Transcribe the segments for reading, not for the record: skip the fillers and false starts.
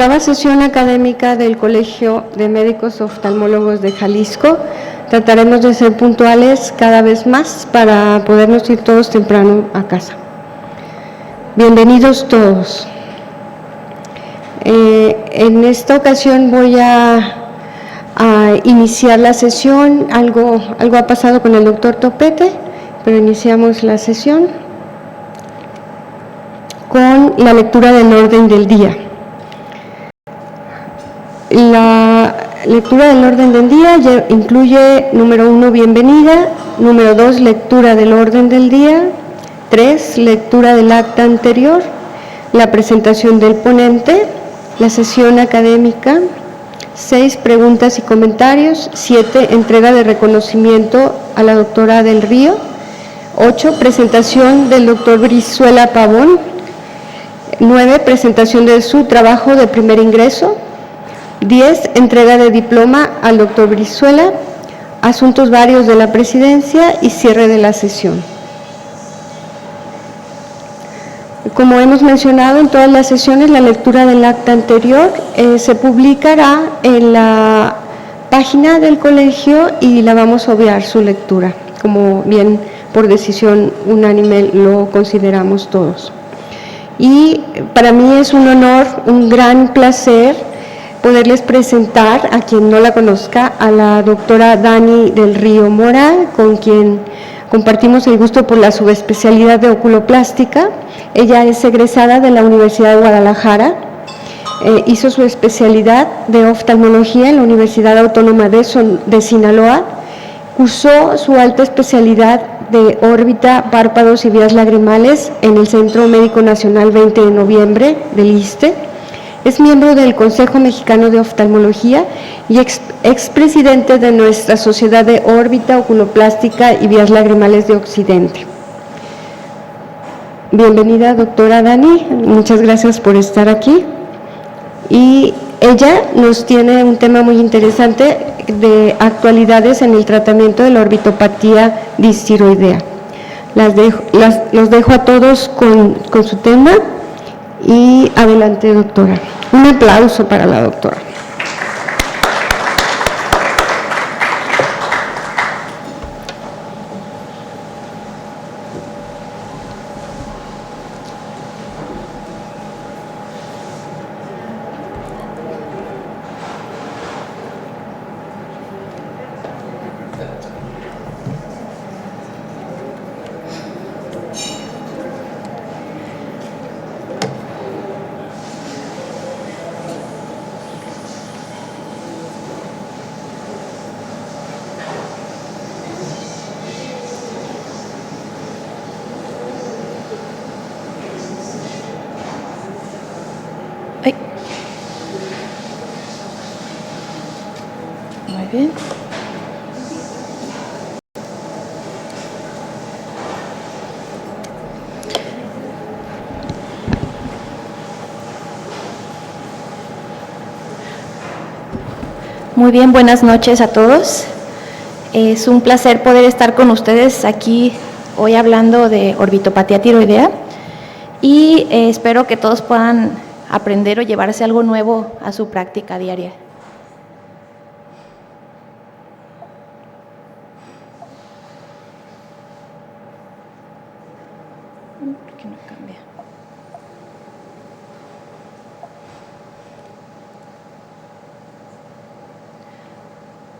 La sesión académica del Colegio de Médicos Oftalmólogos de Jalisco. Trataremos de ser puntuales cada vez más para podernos ir todos temprano a casa. Bienvenidos todos. En esta ocasión voy a iniciar la sesión. Algo ha pasado con el doctor Topete, pero iniciamos la sesión con la lectura del orden del día. La lectura del orden del día incluye, número 1, bienvenida, número 2, lectura del orden del día, 3, lectura del acta anterior, la presentación del ponente, la sesión académica, 6, preguntas y comentarios, 7, entrega de reconocimiento a la doctora Del Río, 8, presentación del doctor Brizuela Pavón, 9, presentación de su trabajo de primer ingreso, 10, entrega de diploma al doctor Brizuela, asuntos varios de la presidencia y cierre de la sesión. Como hemos mencionado en todas las sesiones, la lectura del acta anterior se publicará en la página del colegio y la vamos a obviar su lectura, como bien por decisión unánime lo consideramos todos. Y para mí es un honor, un gran placer poderles presentar, a quien no la conozca, a la doctora Dani del Río Mora, con quien compartimos el gusto por la subespecialidad de oculoplástica. Ella es egresada de la Universidad de Guadalajara, hizo su especialidad de oftalmología en la Universidad Autónoma de Sinaloa, cursó su alta especialidad de órbita, párpados y vías lagrimales en el Centro Médico Nacional 20 de Noviembre del ISSSTE. Es miembro del Consejo Mexicano de Oftalmología y expresidente de nuestra Sociedad de Órbita, Oculoplástica y Vías Lagrimales de Occidente. Bienvenida, doctora Dani, muchas gracias por estar aquí. Y ella nos tiene un tema muy interesante de actualidades en el tratamiento de la orbitopatía distiroidea. Los dejo a todos con su tema. Y adelante, doctora. Un aplauso para la doctora. Bien. Muy bien, buenas noches a todos. Es un placer poder estar con ustedes aquí hoy hablando de orbitopatía tiroidea y espero que todos puedan aprender o llevarse algo nuevo a su práctica diaria. ¿Por qué no cambia?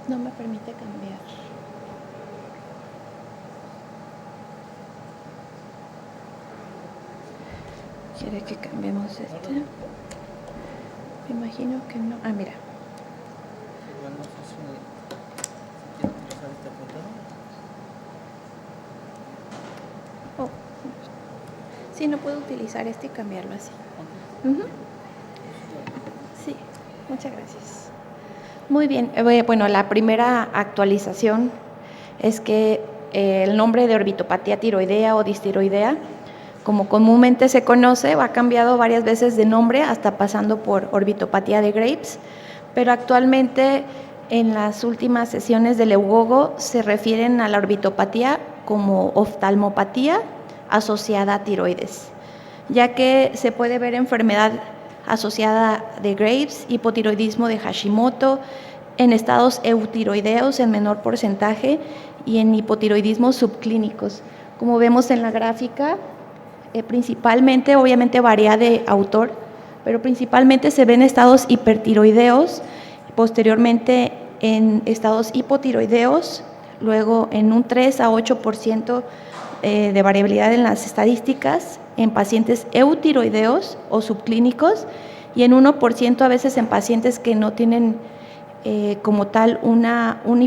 No me permite cambiar. ¿Quiere que cambiemos este? Me imagino que no. Ah, mira. Oh. Sí, no puedo utilizar este y cambiarlo así. Sí, muchas gracias. Muy bien, bueno, la primera actualización es que el nombre de orbitopatía tiroidea o distiroidea, como comúnmente se conoce, ha cambiado varias veces de nombre hasta pasando por orbitopatía de Graves, pero actualmente en las últimas sesiones del EUGOGO se refieren a la orbitopatía como oftalmopatía asociada a tiroides, ya que se puede ver enfermedad asociada de Graves, hipotiroidismo de Hashimoto, en estados eutiroideos en menor porcentaje y en hipotiroidismos subclínicos. Como vemos en la gráfica, principalmente, obviamente varía de autor, pero principalmente se ven estados hipertiroideos, posteriormente en estados hipotiroideos, luego en un 3 a 8% de variabilidad en las estadísticas en pacientes eutiroideos o subclínicos y en 1% a veces en pacientes que no tienen como tal un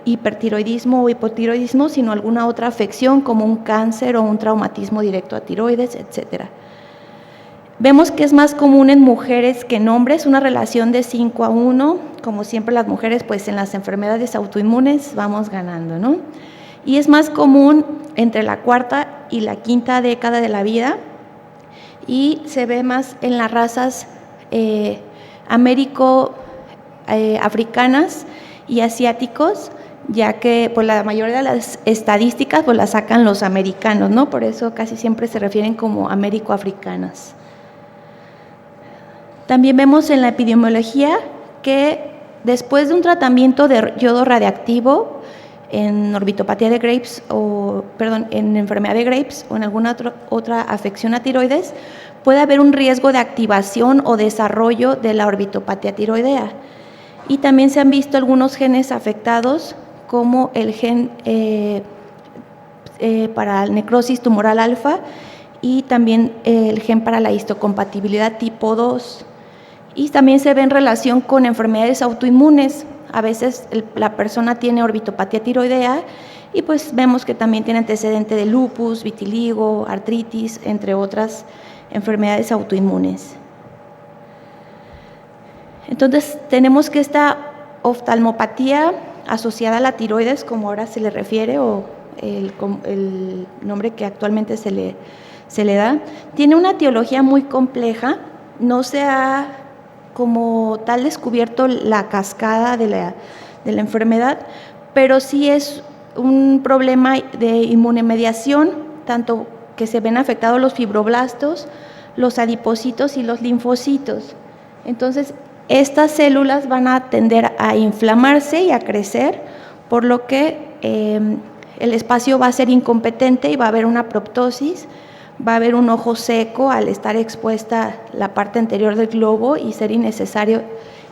hipertiroidismo o hipotiroidismo, sino alguna otra afección como un cáncer o un traumatismo directo a tiroides, etc. Vemos que es más común en mujeres que en hombres, una relación de 5 a 1, como siempre las mujeres pues en las enfermedades autoinmunes vamos ganando, ¿no? Y es más común entre la cuarta y la quinta década de la vida y se ve más en las razas africanas y asiáticos, ya que pues, la mayoría de las estadísticas pues, las sacan los americanos, ¿no? Por eso casi siempre se refieren como américo-africanas. También vemos en la epidemiología que después de un tratamiento de yodo radiactivo en orbitopatía de Graves en enfermedad de Graves o en alguna otra afección a tiroides, puede haber un riesgo de activación o desarrollo de la orbitopatía tiroidea. Y también se han visto algunos genes afectados, como el gen para necrosis tumoral alfa y también el gen para la histocompatibilidad tipo 2. Y también se ve en relación con enfermedades autoinmunes. A veces la persona tiene orbitopatía tiroidea y pues vemos que también tiene antecedente de lupus, vitiligo, artritis, entre otras enfermedades autoinmunes. Entonces, tenemos que esta oftalmopatía asociada a la tiroides, como ahora se le refiere, o el nombre que actualmente se le da, tiene una etiología muy compleja. No se ha como tal descubierto la cascada de la enfermedad, pero sí es un problema de inmunomediación, tanto que se ven afectados los fibroblastos, los adipocitos y los linfocitos. Entonces, estas células van a tender a inflamarse y a crecer, por lo que el espacio va a ser incompetente y va a haber una proptosis, va a haber un ojo seco al estar expuesta la parte anterior del globo y ser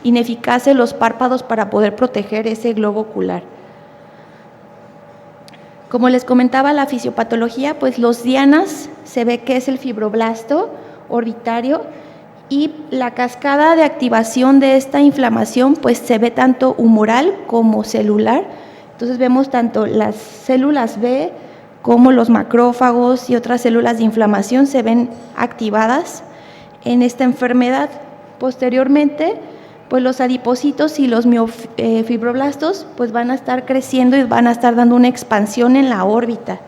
ineficaces los párpados para poder proteger ese globo ocular. Como les comentaba, la fisiopatología, pues los dianas se ve que es el fibroblasto orbitario y la cascada de activación de esta inflamación pues se ve tanto humoral como celular. Entonces vemos tanto las células B como los macrófagos y otras células de inflamación se ven activadas en esta enfermedad. Posteriormente, pues los adipocitos y los miofibroblastos pues van a estar creciendo y van a estar dando una expansión en la órbita.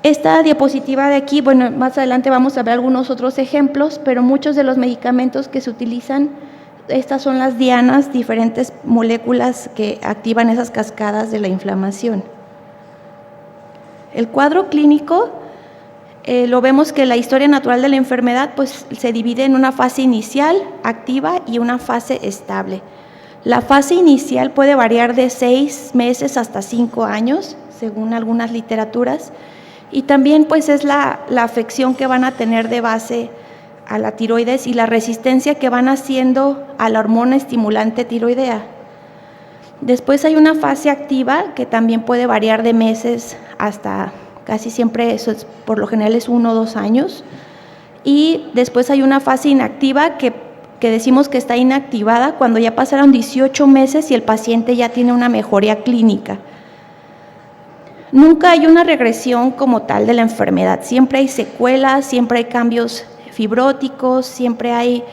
Esta diapositiva de aquí, bueno, más adelante vamos a ver algunos otros ejemplos, pero muchos de los medicamentos que se utilizan, estas son las dianas, diferentes moléculas que activan esas cascadas de la inflamación. El cuadro clínico, lo vemos que la historia natural de la enfermedad pues, se divide en una fase inicial, activa y una fase estable. La fase inicial puede variar de 6 meses hasta 5 años, según algunas literaturas, y también pues, es la afección que van a tener de base a la tiroides y la resistencia que van haciendo a la hormona estimulante tiroidea. Después hay una fase activa que también puede variar de meses hasta casi siempre, eso es, por lo general es 1 o 2 años. Y después hay una fase inactiva que decimos que está inactivada cuando ya pasaron 18 meses y el paciente ya tiene una mejoría clínica. Nunca hay una regresión como tal de la enfermedad, siempre hay secuelas, siempre hay cambios fibróticos, siempre hay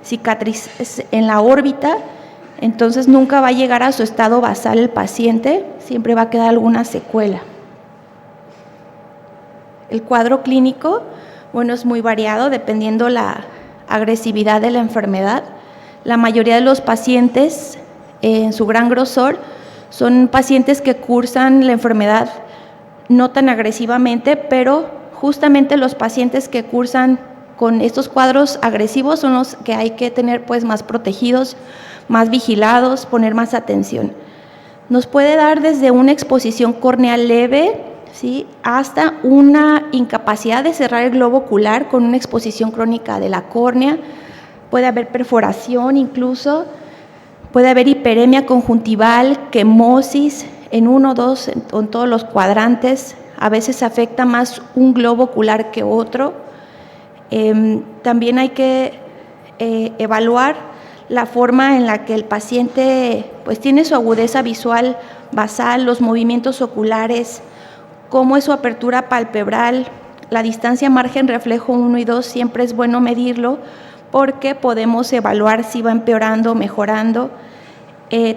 cicatrices en la órbita. Entonces nunca va a llegar a su estado basal el paciente, siempre va a quedar alguna secuela. El cuadro clínico, bueno, es muy variado dependiendo la agresividad de la enfermedad. La mayoría de los pacientes, en su gran grosor, son pacientes que cursan la enfermedad no tan agresivamente, pero justamente los pacientes que cursan con estos cuadros agresivos son los que hay que tener pues más protegidos, más vigilados, poner más atención. Nos puede dar desde una exposición corneal leve, ¿sí?, hasta una incapacidad de cerrar el globo ocular con una exposición crónica de la córnea. Puede haber perforación incluso, puede haber hiperemia conjuntival, quemosis en uno, dos, en todos los cuadrantes. A veces afecta más un globo ocular que otro. También hay que evaluar la forma en la que el paciente pues tiene su agudeza visual basal, los movimientos oculares, cómo es su apertura palpebral, la distancia margen reflejo 1 y 2, siempre es bueno medirlo porque podemos evaluar si va empeorando o mejorando.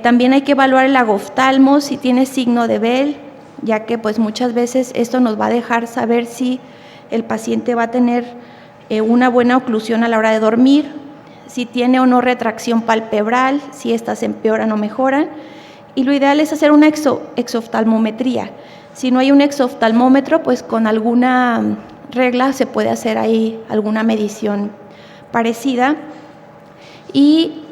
También hay que evaluar el agoftalmo, si tiene signo de Bell, ya que pues muchas veces esto nos va a dejar saber si el paciente va a tener una buena oclusión a la hora de dormir, si tiene o no retracción palpebral, si estas empeoran o mejoran, y lo ideal es hacer una exoftalmometría. Si no hay un exoftalmómetro, pues con alguna regla se puede hacer ahí alguna medición parecida. Y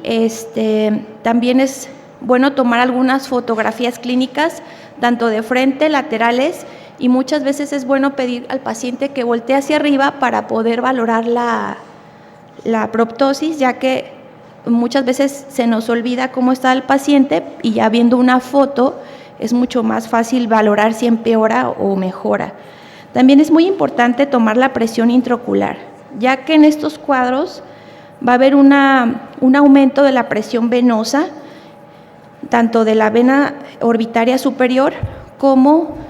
también es bueno tomar algunas fotografías clínicas, tanto de frente, laterales, y muchas veces es bueno pedir al paciente que voltee hacia arriba para poder valorar la proptosis, ya que muchas veces se nos olvida cómo está el paciente y ya viendo una foto es mucho más fácil valorar si empeora o mejora. También es muy importante tomar la presión intraocular, ya que en estos cuadros va a haber un aumento de la presión venosa, tanto de la vena orbitaria superior como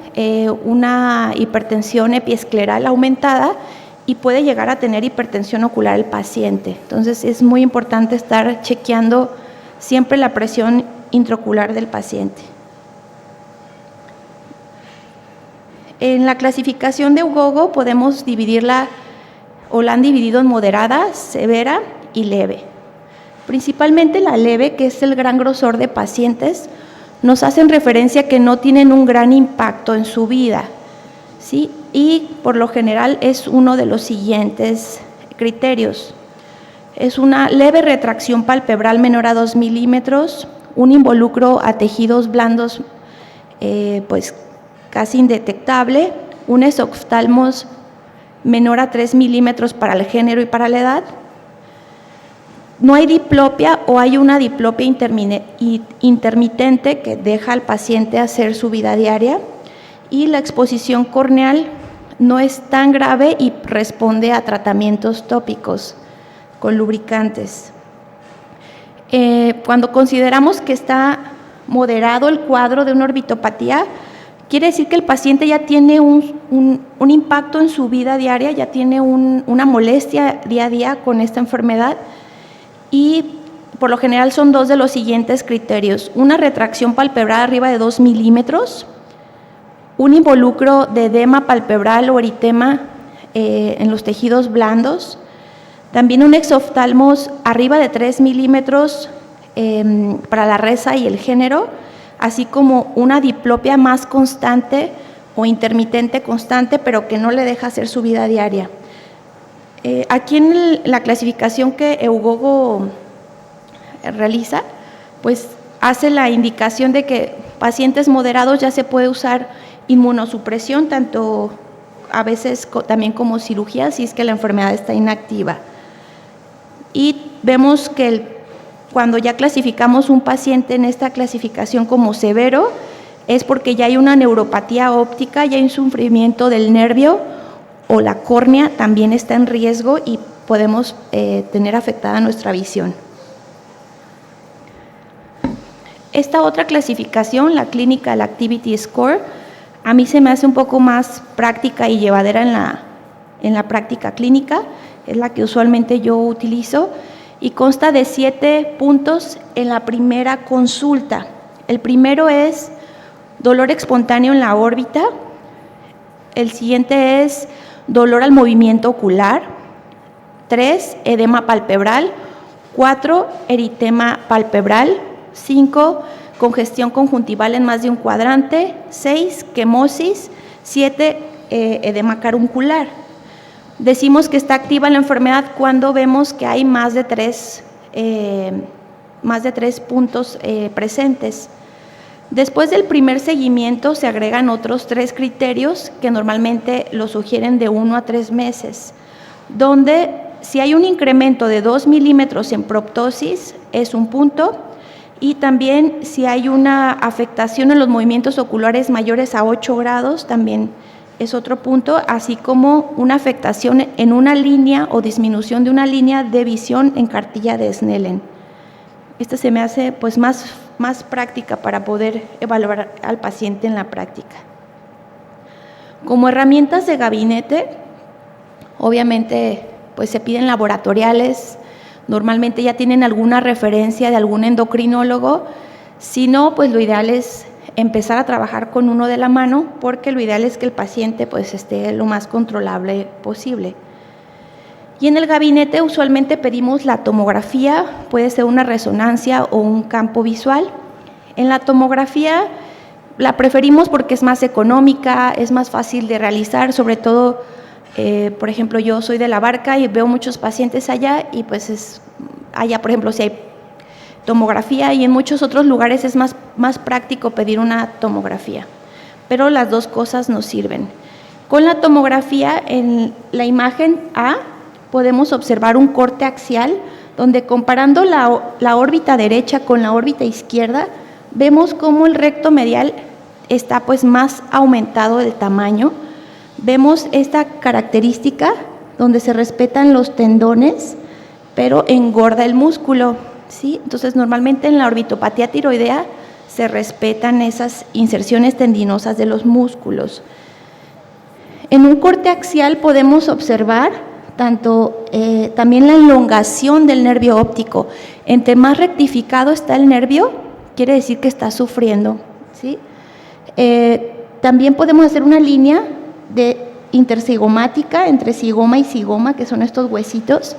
una hipertensión epiescleral aumentada, y puede llegar a tener hipertensión ocular el paciente. Entonces es muy importante estar chequeando siempre la presión intraocular del paciente. En la clasificación de Ugogo podemos dividirla, o la han dividido en moderada, severa y leve. Principalmente la leve, que es el gran grosor de pacientes, nos hacen referencia que no tienen un gran impacto en su vida, ¿sí? Y por lo general es uno de los siguientes criterios. Es una leve retracción palpebral menor a 2 milímetros, un involucro a tejidos blandos pues casi indetectable, un exoftalmos menor a 3 milímetros para el género y para la edad. No hay diplopia o hay una diplopia intermitente que deja al paciente hacer su vida diaria, y la exposición corneal no es tan grave y responde a tratamientos tópicos con lubricantes. Cuando consideramos que está moderado el cuadro de una orbitopatía, quiere decir que el paciente ya tiene un impacto en su vida diaria, ya tiene una molestia día a día con esta enfermedad, y por lo general son dos de los siguientes criterios: una retracción palpebral arriba de 2 milímetros, un involucro de edema palpebral o eritema en los tejidos blandos, también un exoftalmos arriba de 3 milímetros para la reza y el género, así como una diplopia más constante o intermitente constante, pero que no le deja hacer su vida diaria. Aquí en la clasificación que Ugogo realiza, pues hace la indicación de que pacientes moderados ya se puede usar inmunosupresión, tanto a veces también como cirugía, si es que la enfermedad está inactiva. Y vemos que cuando ya clasificamos un paciente en esta clasificación como severo, es porque ya hay una neuropatía óptica, ya hay un sufrimiento del nervio, o la córnea también está en riesgo y podemos tener afectada nuestra visión. Esta otra clasificación, la Clinical Activity Score, a mí se me hace un poco más práctica y llevadera en la práctica clínica, es la que usualmente yo utilizo, y consta de 7 puntos en la primera consulta. El primero es dolor espontáneo en la órbita, el siguiente es dolor al movimiento ocular, 3, edema palpebral, 4, eritema palpebral, 5, congestión conjuntival en más de un cuadrante, 6, quemosis, 7, edema caruncular. Decimos que está activa la enfermedad cuando vemos que hay más de tres puntos presentes. Después del primer seguimiento se agregan otros 3 criterios que normalmente lo sugieren de 1 a 3 meses, donde si hay un incremento de 2 milímetros en proptosis es un punto, y también si hay una afectación en los movimientos oculares mayores a 8 grados también es otro punto, así como una afectación en una línea o disminución de una línea de visión en cartilla de Snellen. Esta se me hace pues más práctica para poder evaluar al paciente en la práctica. Como herramientas de gabinete, obviamente pues se piden laboratoriales, normalmente ya tienen alguna referencia de algún endocrinólogo, si no, pues lo ideal es empezar a trabajar con uno de la mano, porque lo ideal es que el paciente pues esté lo más controlable posible. Y en el gabinete usualmente pedimos la tomografía, puede ser una resonancia o un campo visual. En la tomografía la preferimos porque es más económica, es más fácil de realizar, sobre todo, por ejemplo, yo soy de La Barca y veo muchos pacientes allá, y pues allá, por ejemplo, si hay tomografía, y en muchos otros lugares es más práctico pedir una tomografía, pero las dos cosas nos sirven. Con la tomografía, en la imagen A, podemos observar un corte axial, donde comparando la órbita derecha con la órbita izquierda, vemos cómo el recto medial está pues más aumentado del tamaño. Vemos esta característica donde se respetan los tendones, pero engorda el músculo, ¿sí? Entonces, normalmente en la orbitopatía tiroidea se respetan esas inserciones tendinosas de los músculos. En un corte axial podemos observar también la elongación del nervio óptico. Entre más rectificado está el nervio, quiere decir que está sufriendo, ¿sí? También podemos hacer una línea intercigomática entre cigoma y cigoma, que son estos huesitos,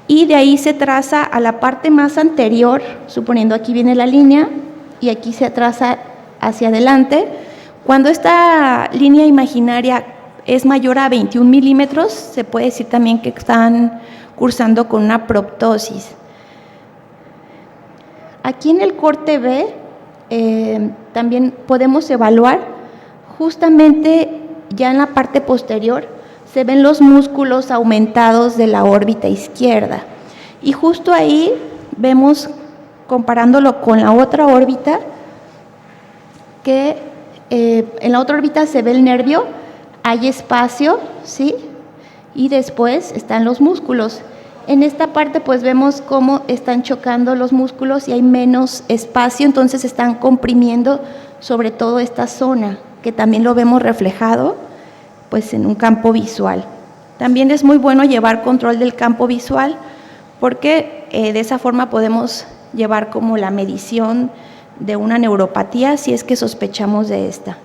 y de ahí se traza a la parte más anterior, suponiendo aquí viene la línea y aquí se traza hacia adelante. Cuando esta línea imaginaria es mayor a 21 milímetros, se puede decir también que están cursando con una proptosis. Aquí en el corte B también podemos evaluar justamente ya en la parte posterior, se ven los músculos aumentados de la órbita izquierda, y justo ahí vemos, comparándolo con la otra órbita, que en la otra órbita se ve el nervio, hay espacio, ¿sí? Y después están los músculos. En esta parte pues vemos cómo están chocando los músculos y hay menos espacio, entonces están comprimiendo sobre todo esta zona, que también lo vemos reflejado pues en un campo visual. También es muy bueno llevar control del campo visual, porque de esa forma podemos llevar como la medición de una neuropatía si es que sospechamos de esta.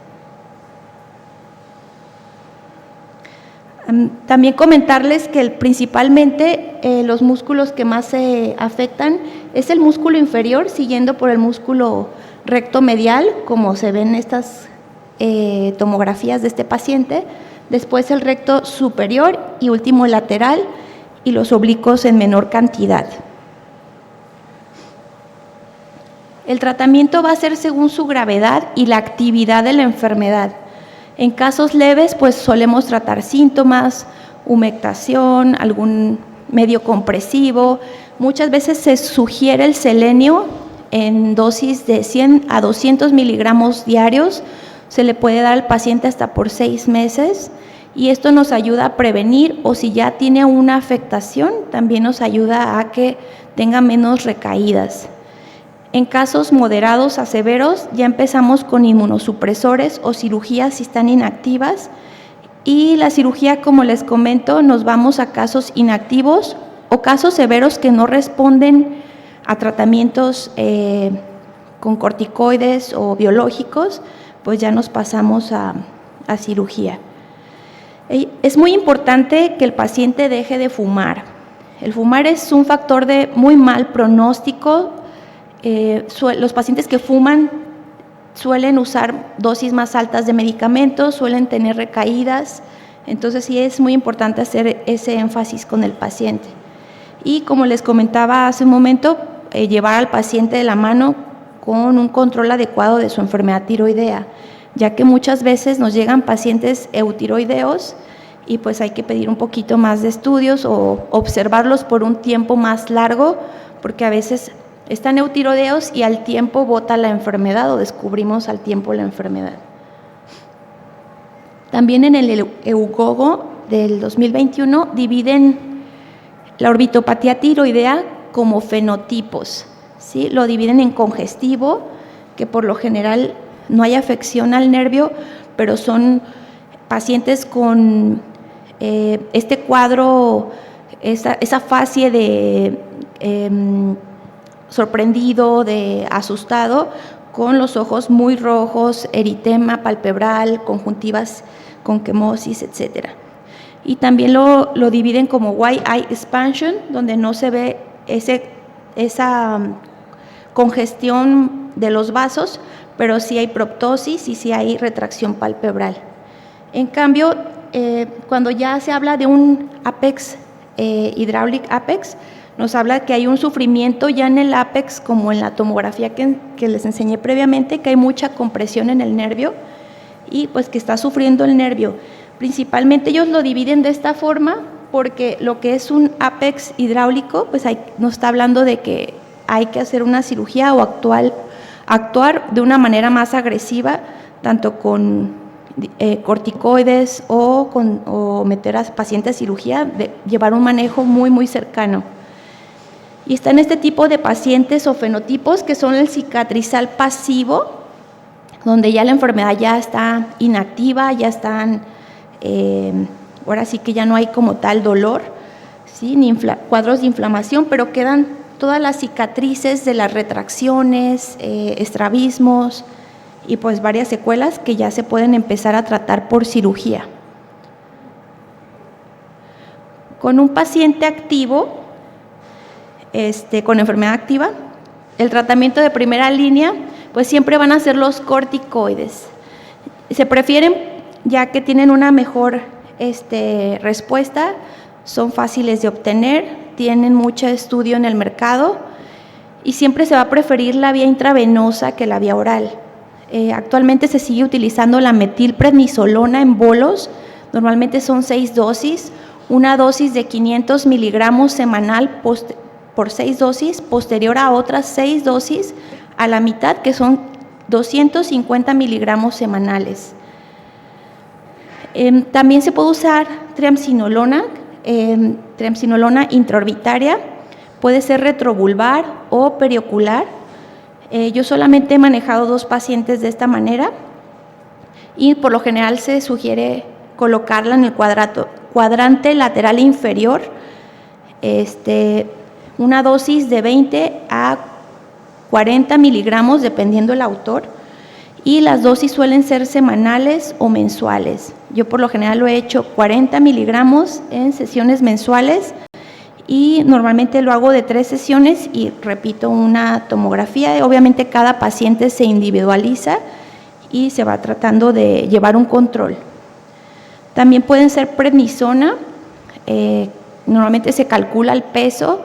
También comentarles que principalmente los músculos que más se afectan es el músculo inferior, siguiendo por el músculo recto medial, como se ven en estas tomografías de este paciente, después el recto superior y último el lateral, y los oblicuos en menor cantidad. El tratamiento va a ser según su gravedad y la actividad de la enfermedad. En casos leves, pues solemos tratar síntomas, humectación, algún medio compresivo. Muchas veces se sugiere el selenio en dosis de 100 a 200 miligramos diarios. Se le puede dar al paciente hasta por 6 meses, y esto nos ayuda a prevenir, o si ya tiene una afectación, también nos ayuda a que tenga menos recaídas. En casos moderados a severos ya empezamos con inmunosupresores o cirugías si están inactivas, y la cirugía, como les comento, nos vamos a casos inactivos o casos severos que no responden a tratamientos con corticoides o biológicos, pues ya nos pasamos a cirugía. Es muy importante que el paciente deje de fumar. El fumar es un factor de muy mal pronóstico. Los pacientes que fuman suelen usar dosis más altas de medicamentos, suelen tener recaídas. Entonces sí es muy importante hacer ese énfasis con el paciente. Y como les comentaba hace un momento, llevar al paciente de la mano con un control adecuado de su enfermedad tiroidea, ya que muchas veces nos llegan pacientes eutiroideos y pues hay que pedir un poquito más de estudios o observarlos por un tiempo más largo, porque a veces están eutiroideos y al tiempo bota la enfermedad o descubrimos al tiempo la enfermedad. También en el EUGOGO del 2021 dividen la orbitopatía tiroidea como fenotipos, ¿sí? Lo dividen en congestivo, que por lo general no hay afección al nervio, pero son pacientes con este cuadro, esa fase de sorprendido, de asustado, con los ojos muy rojos, eritema palpebral, conjuntivas con quemosis, etc. Y también lo dividen como white eye expansion, donde no se ve esa congestión de los vasos, pero sí hay proptosis y sí hay retracción palpebral. En cambio, cuando ya se habla de un apex, hydraulic apex, nos habla que hay un sufrimiento ya en el apex, como en la tomografía que les enseñé previamente, que hay mucha compresión en el nervio y pues que está sufriendo el nervio. Principalmente ellos lo dividen de esta forma porque lo que es un apex hidráulico, pues nos está hablando de que hay que hacer una cirugía o actuar de una manera más agresiva, tanto con corticoides o meter a pacientes a cirugía, llevar un manejo muy, muy cercano. Y están este tipo de pacientes o fenotipos que son el cicatrizal pasivo, donde ya la enfermedad ya está inactiva, ya están, ahora sí que ya no hay como tal dolor, ¿sí? Ni cuadros de inflamación, pero quedan todas las cicatrices de las retracciones, estrabismos y pues varias secuelas que ya se pueden empezar a tratar por cirugía. Con un paciente activo, con enfermedad activa, el tratamiento de primera línea, pues siempre van a ser los corticoides. Se prefieren ya que tienen una mejor respuesta, son fáciles de obtener, tienen mucho estudio en el mercado y siempre se va a preferir la vía intravenosa que la vía oral. Actualmente se sigue utilizando la metilprednisolona en bolos, normalmente son 6 dosis, una dosis de 500 miligramos semanal por 6 dosis, posterior a otras 6 dosis a la mitad, que son 250 miligramos semanales. También se puede usar triamcinolona intraorbitaria, puede ser retrovulvar o periocular. Yo solamente he manejado 2 pacientes de esta manera y por lo general se sugiere colocarla en el cuadrante lateral inferior, una dosis de 20 a 40 miligramos dependiendo del autor, y las dosis suelen ser semanales o mensuales. Yo por lo general lo he hecho 40 miligramos en sesiones mensuales y normalmente lo hago de 3 sesiones y repito una tomografía. Obviamente cada paciente se individualiza y se va tratando de llevar un control. También pueden ser prednisona, normalmente se calcula el peso.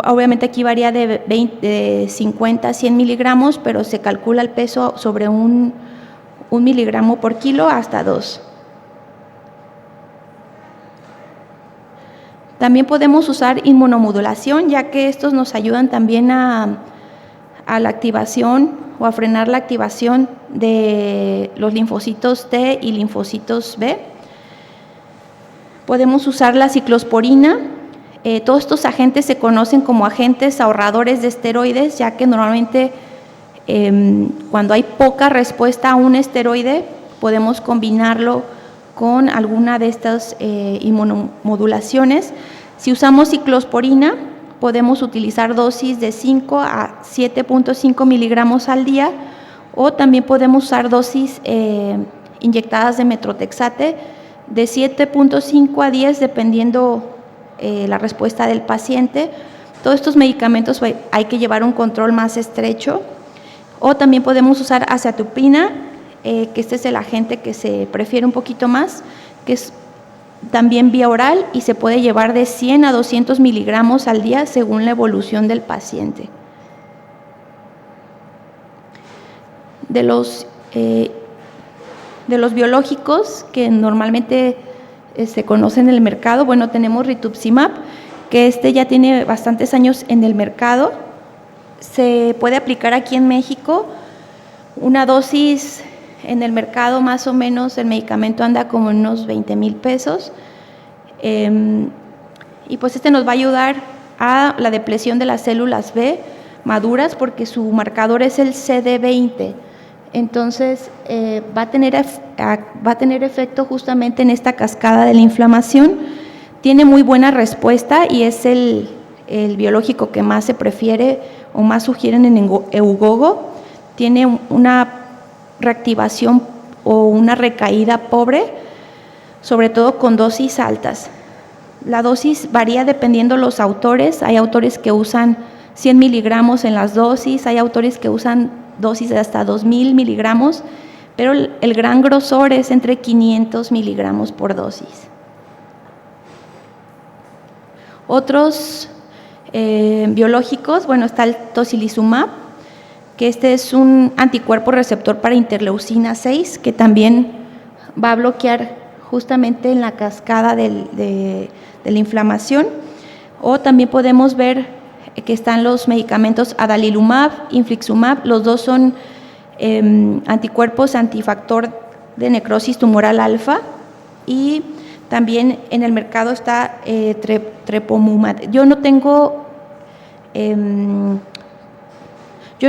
Obviamente aquí varía de 50 a 100 miligramos, pero se calcula el peso sobre un miligramo por kilo hasta 2. También podemos usar inmunomodulación, ya que estos nos ayudan también a la activación o a frenar la activación de los linfocitos T y linfocitos B. Podemos usar la ciclosporina. Todos estos agentes se conocen como agentes ahorradores de esteroides, ya que normalmente cuando hay poca respuesta a un esteroide, podemos combinarlo con alguna de estas inmunomodulaciones. Si usamos ciclosporina, podemos utilizar dosis de 5 a 7.5 miligramos al día, o también podemos usar dosis inyectadas de metrotexate de 7.5 a 10, dependiendo la respuesta del paciente. Todos estos medicamentos hay que llevar un control más estrecho, o también podemos usar azathioprina, que este es el agente que se prefiere un poquito más, que es también vía oral y se puede llevar de 100 a 200 miligramos al día según la evolución del paciente. De los biológicos que normalmente se conocen en el mercado, bueno, tenemos rituximab, que ya tiene bastantes años en el mercado. Se puede aplicar aquí en México una dosis en el mercado, más o menos el medicamento anda como en unos 20,000 pesos. Y pues nos va a ayudar a la depresión de las células B maduras porque su marcador es el CD20. Entonces va a tener efecto justamente en esta cascada de la inflamación. Tiene muy buena respuesta y es el biológico que más se prefiere o más sugieren en EUGOGO. Tiene una reactivación o una recaída pobre, sobre todo con dosis altas. La dosis varía dependiendo de los autores. Hay autores que usan 100 miligramos en las dosis, hay autores que usan dosis de hasta 2,000 miligramos, pero el gran grosor es entre 500 miligramos por dosis. Otros biológicos, bueno, está el tocilizumab, que es un anticuerpo receptor para interleucina 6, que también va a bloquear justamente en la cascada de la inflamación. O también podemos ver que están los medicamentos adalimumab, infliximab, los dos son anticuerpos antifactor de necrosis tumoral alfa, y también en el mercado está trepomumab. Yo no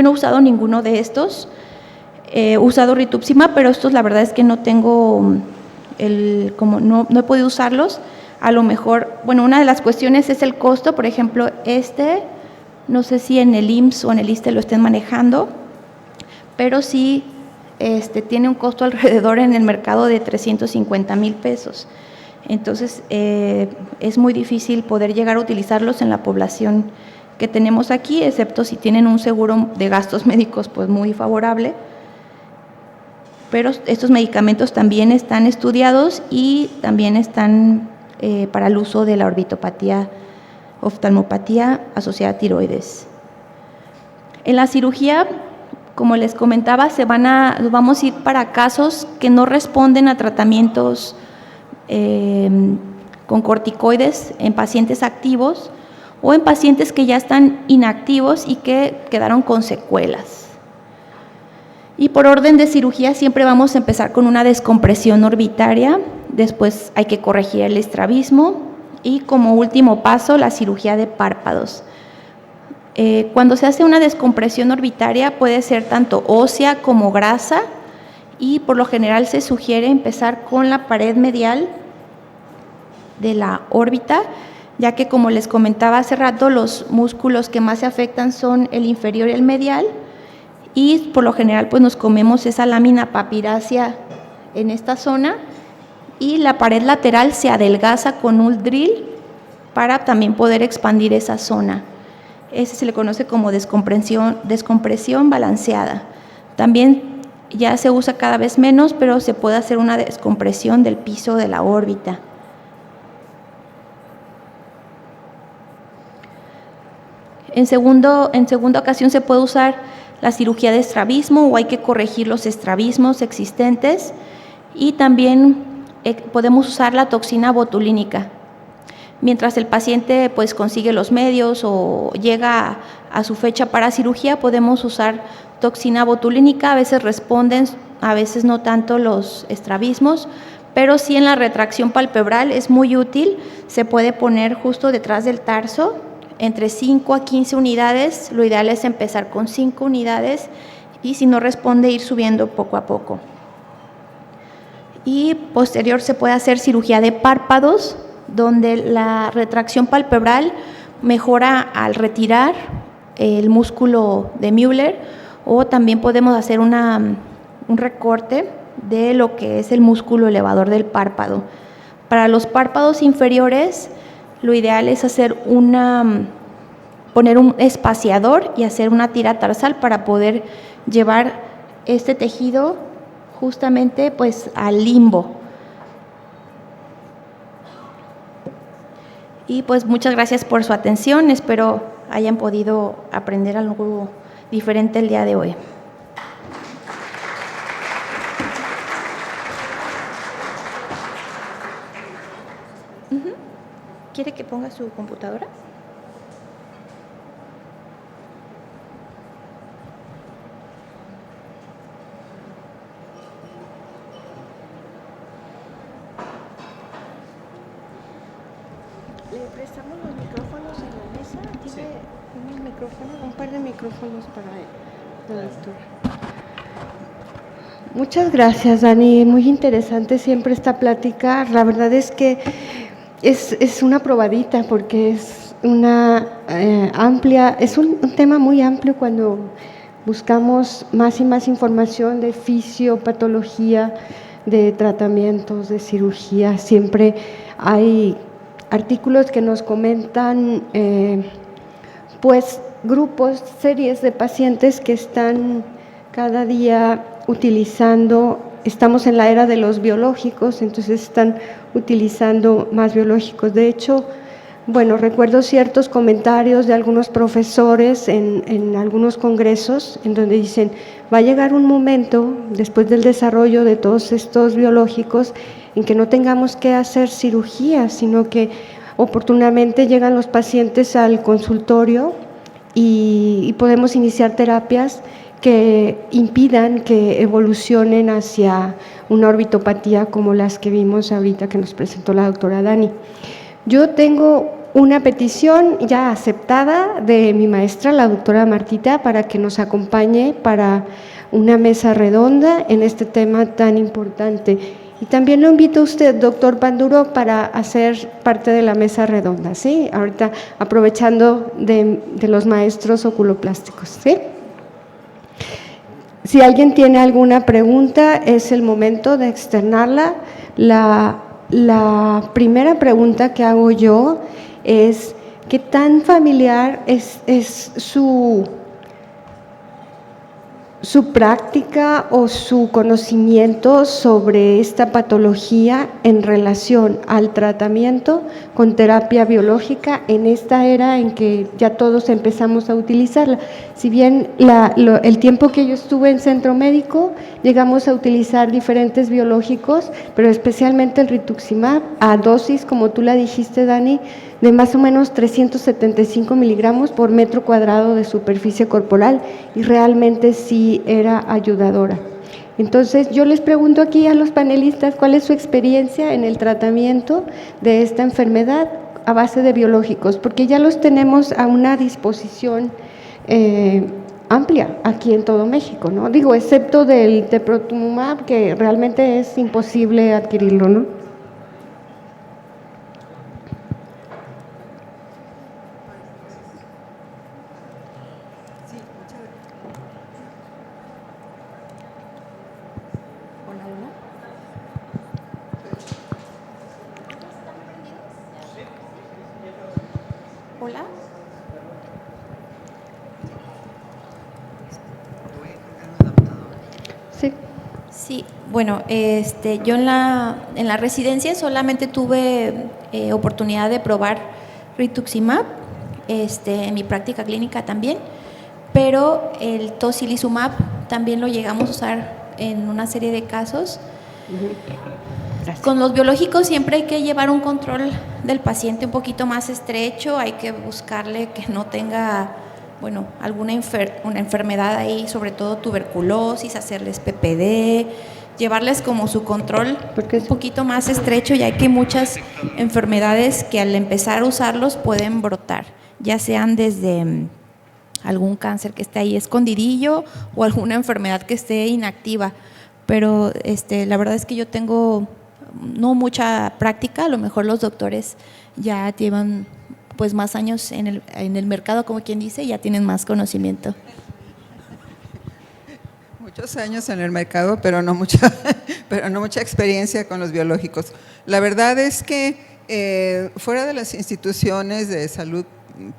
he usado ninguno de estos, he usado rituximab, pero estos la verdad es que no tengo, no he podido usarlos. A lo mejor, bueno, una de las cuestiones es el costo. Por ejemplo, no sé si en el IMSS o en el ISSSTE lo estén manejando, pero sí tiene un costo alrededor en el mercado de 350,000 pesos. Entonces, es muy difícil poder llegar a utilizarlos en la población que tenemos aquí, excepto si tienen un seguro de gastos médicos pues muy favorable. Pero estos medicamentos también están estudiados y también están para el uso de la orbitopatía, oftalmopatía asociada a tiroides. En la cirugía, como les comentaba, vamos a ir para casos que no responden a tratamientos con corticoides en pacientes activos o en pacientes que ya están inactivos y que quedaron con secuelas. Y por orden de cirugía siempre vamos a empezar con una descompresión orbitaria, después hay que corregir el estrabismo y como último paso la cirugía de párpados. Cuando se hace una descompresión orbitaria puede ser tanto ósea como grasa y por lo general se sugiere empezar con la pared medial de la órbita, ya que como les comentaba hace rato, los músculos que más se afectan son el inferior y el medial, y por lo general pues nos comemos esa lámina papirácea en esta zona y la pared lateral se adelgaza con un drill para también poder expandir esa zona. Ese se le conoce como descompresión balanceada. También ya se usa cada vez menos, pero se puede hacer una descompresión del piso de la órbita. En segunda ocasión se puede usar la cirugía de estrabismo o hay que corregir los estrabismos existentes y también podemos usar la toxina botulínica. Mientras el paciente pues consigue los medios o llega a su fecha para cirugía, podemos usar toxina botulínica. A veces responden, a veces no tanto los estrabismos, pero sí en la retracción palpebral es muy útil. Se puede poner justo detrás del tarso, entre 5 a 15 unidades, lo ideal es empezar con 5 unidades y si no responde ir subiendo poco a poco. Y posterior se puede hacer cirugía de párpados, donde la retracción palpebral mejora al retirar el músculo de Müller, o también podemos hacer un recorte de lo que es el músculo elevador del párpado. Para los párpados inferiores, lo ideal es poner un espaciador y hacer una tira tarsal para poder llevar este tejido justamente pues al limbo. Y pues muchas gracias por su atención. Espero hayan podido aprender algo diferente el día de hoy. ¿Quiere que ponga su computadora? ¿Le prestamos los micrófonos en la mesa? ¿Tiene unos micrófonos, un par de micrófonos para la doctora? Muchas gracias, Dani. Muy interesante siempre esta plática. La verdad es que es una probadita porque es una amplia, es un tema muy amplio cuando buscamos más y más información de fisiopatología, de tratamientos, de cirugía. Siempre hay artículos que nos comentan pues grupos, series de pacientes que están cada día utilizando, estamos en la era de los biológicos, entonces están utilizando más biológicos. De hecho, bueno, recuerdo ciertos comentarios de algunos profesores en algunos congresos en donde dicen, va a llegar un momento después del desarrollo de todos estos biológicos en que no tengamos que hacer cirugía, sino que oportunamente llegan los pacientes al consultorio y podemos iniciar terapias que impidan que evolucionen hacia una orbitopatía como las que vimos ahorita que nos presentó la doctora Dani. Yo tengo una petición ya aceptada de mi maestra, la doctora Martita, para que nos acompañe para una mesa redonda en este tema tan importante. Y también lo invito a usted, doctor Panduro, para hacer parte de la mesa redonda, ¿sí? Ahorita aprovechando de los maestros oculoplásticos, ¿sí? Si alguien tiene alguna pregunta, es el momento de externarla. La primera pregunta que hago yo es, ¿qué tan familiar es su práctica o su conocimiento sobre esta patología en relación al tratamiento con terapia biológica en esta era en que ya todos empezamos a utilizarla? Si bien el tiempo que yo estuve en centro médico, llegamos a utilizar diferentes biológicos, pero especialmente el rituximab a dosis, como tú la dijiste, Dani, de más o menos 375 miligramos por metro cuadrado de superficie corporal, y realmente sí era ayudadora. Entonces, yo les pregunto aquí a los panelistas, ¿cuál es su experiencia en el tratamiento de esta enfermedad a base de biológicos? Porque ya los tenemos a una disposición amplia aquí en todo México, ¿no? Digo, excepto del teprotumumab, que realmente es imposible adquirirlo, ¿no? Hola. Sí. Sí, bueno, yo en la residencia solamente tuve oportunidad de probar rituximab, en mi práctica clínica también, pero el tocilizumab también lo llegamos a usar en una serie de casos. Con los biológicos siempre hay que llevar un control del paciente un poquito más estrecho, hay que buscarle que no tenga, bueno, alguna una enfermedad ahí, sobre todo tuberculosis, hacerles PPD, llevarles como su control un poquito más estrecho, ya que hay muchas enfermedades que al empezar a usarlos pueden brotar, ya sean desde algún cáncer que esté ahí escondidillo o alguna enfermedad que esté inactiva. Pero la verdad es que yo tengo no mucha práctica, a lo mejor los doctores ya llevan pues más años en el mercado, como quien dice, ya tienen más conocimiento. Muchos años en el mercado, pero no mucha experiencia con los biológicos. La verdad es que fuera de las instituciones de salud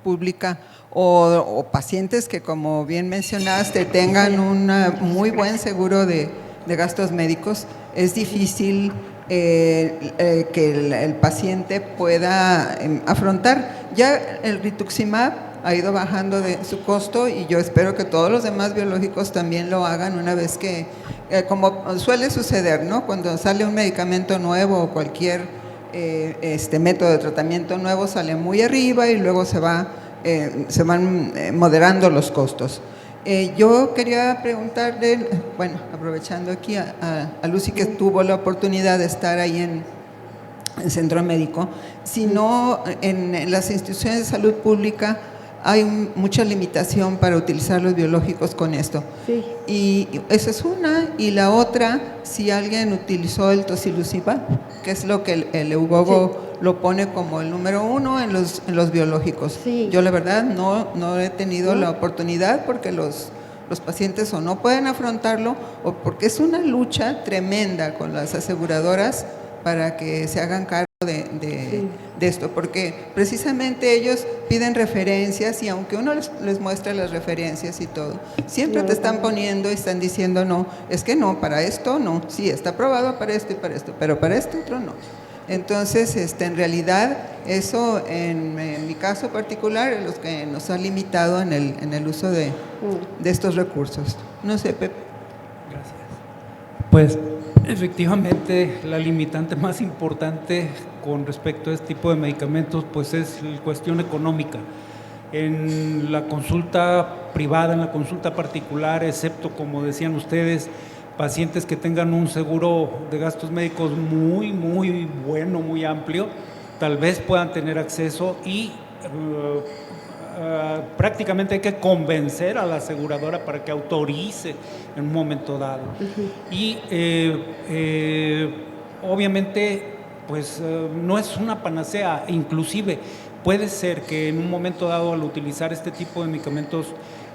pública o pacientes que, como bien mencionaste, tengan un muy buen seguro de gastos médicos, es difícil que el paciente pueda afrontar. Ya el rituximab ha ido bajando de su costo y yo espero que todos los demás biológicos también lo hagan una vez que, como suele suceder, ¿no? Cuando sale un medicamento nuevo o cualquier método de tratamiento nuevo, sale muy arriba y luego se van moderando los costos. Yo quería preguntarle, bueno, aprovechando aquí a Lucy, que tuvo la oportunidad de estar ahí en Centro Médico, si no, en las instituciones de salud pública hay mucha limitación para utilizar los biológicos con esto. Sí. Y esa es una. Y la otra, si alguien utilizó el tocilizumab, que es lo que el Leugogo lo pone como el número 1 en los biológicos. Sí. Yo la verdad no he tenido la oportunidad porque los pacientes o no pueden afrontarlo o porque es una lucha tremenda con las aseguradoras para que se hagan cargo de esto, porque precisamente ellos piden referencias y aunque uno les muestra las referencias y todo, siempre te están poniendo y están diciendo no, es que no, para esto no, sí, está aprobado para esto y para esto, pero para esto otro no. Entonces, en realidad, eso en mi caso particular es lo que nos ha limitado en el uso de estos recursos. No sé, Pepe. Gracias. Pues efectivamente la limitante más importante con respecto a este tipo de medicamentos pues es la cuestión económica. En la consulta privada, en la consulta particular, excepto como decían ustedes, pacientes que tengan un seguro de gastos médicos muy bueno, muy amplio, tal vez puedan tener acceso y prácticamente hay que convencer a la aseguradora para que autorice en un momento dado. Y obviamente pues no es una panacea, inclusive puede ser que en un momento dado al utilizar este tipo de medicamentos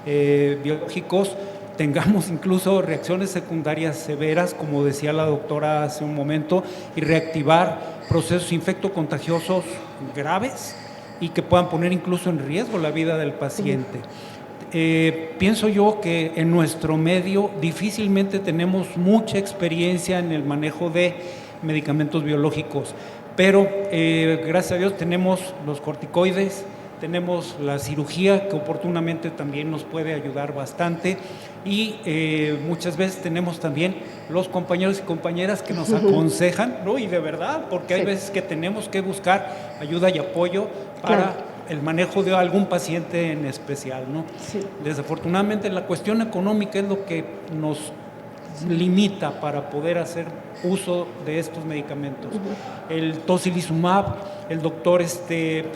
biológicos tengamos incluso reacciones secundarias severas, como decía la doctora hace un momento, y reactivar procesos infectocontagiosos graves y que puedan poner incluso en riesgo la vida del paciente. Pienso yo que en nuestro medio difícilmente tenemos mucha experiencia en el manejo de medicamentos biológicos, pero gracias a Dios tenemos los corticoides, tenemos la cirugía que oportunamente también nos puede ayudar bastante y muchas veces tenemos también los compañeros y compañeras que nos aconsejan, ¿no? Y de verdad, porque hay veces que tenemos que buscar ayuda y apoyo para el manejo de algún paciente en especial, ¿no? Sí. Desafortunadamente la cuestión económica es lo que nos limita para poder hacer uso de estos medicamentos. El tocilizumab, el doctor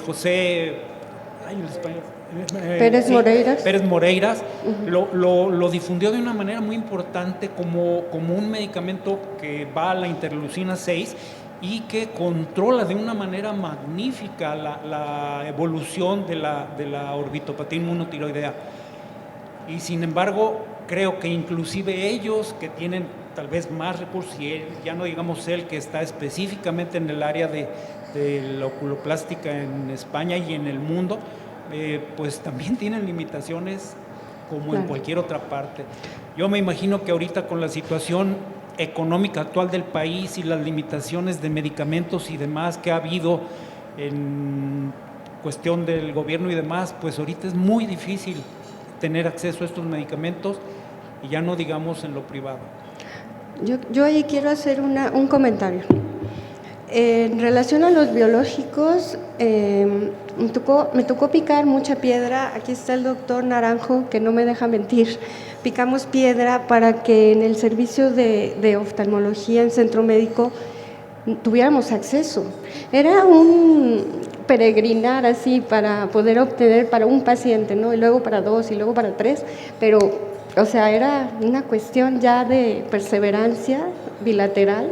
José Pérez Moreiras, Pérez Moreiras lo difundió de una manera muy importante como un medicamento que va a la interleucina 6 y que controla de una manera magnífica la evolución de la orbitopatía inmunotiroidea. Y sin embargo, creo que inclusive ellos que tienen tal vez más recursos, y ya no digamos él que está específicamente en el área de la oculoplástica en España y en el mundo, pues también tienen limitaciones como en cualquier otra parte. Yo me imagino que ahorita con la situación económica actual del país y las limitaciones de medicamentos y demás que ha habido en cuestión del gobierno y demás, pues ahorita es muy difícil tener acceso a estos medicamentos y ya no digamos en lo privado. Yo ahí quiero hacer un comentario. En relación a los biológicos, me tocó picar mucha piedra. Aquí está el doctor Naranjo, que no me deja mentir. Picamos piedra para que en el servicio de oftalmología en Centro Médico tuviéramos acceso. Era un peregrinar así para poder obtener para un paciente, ¿no? Y luego para 2 y luego para 3, pero, o sea, era una cuestión ya de perseverancia bilateral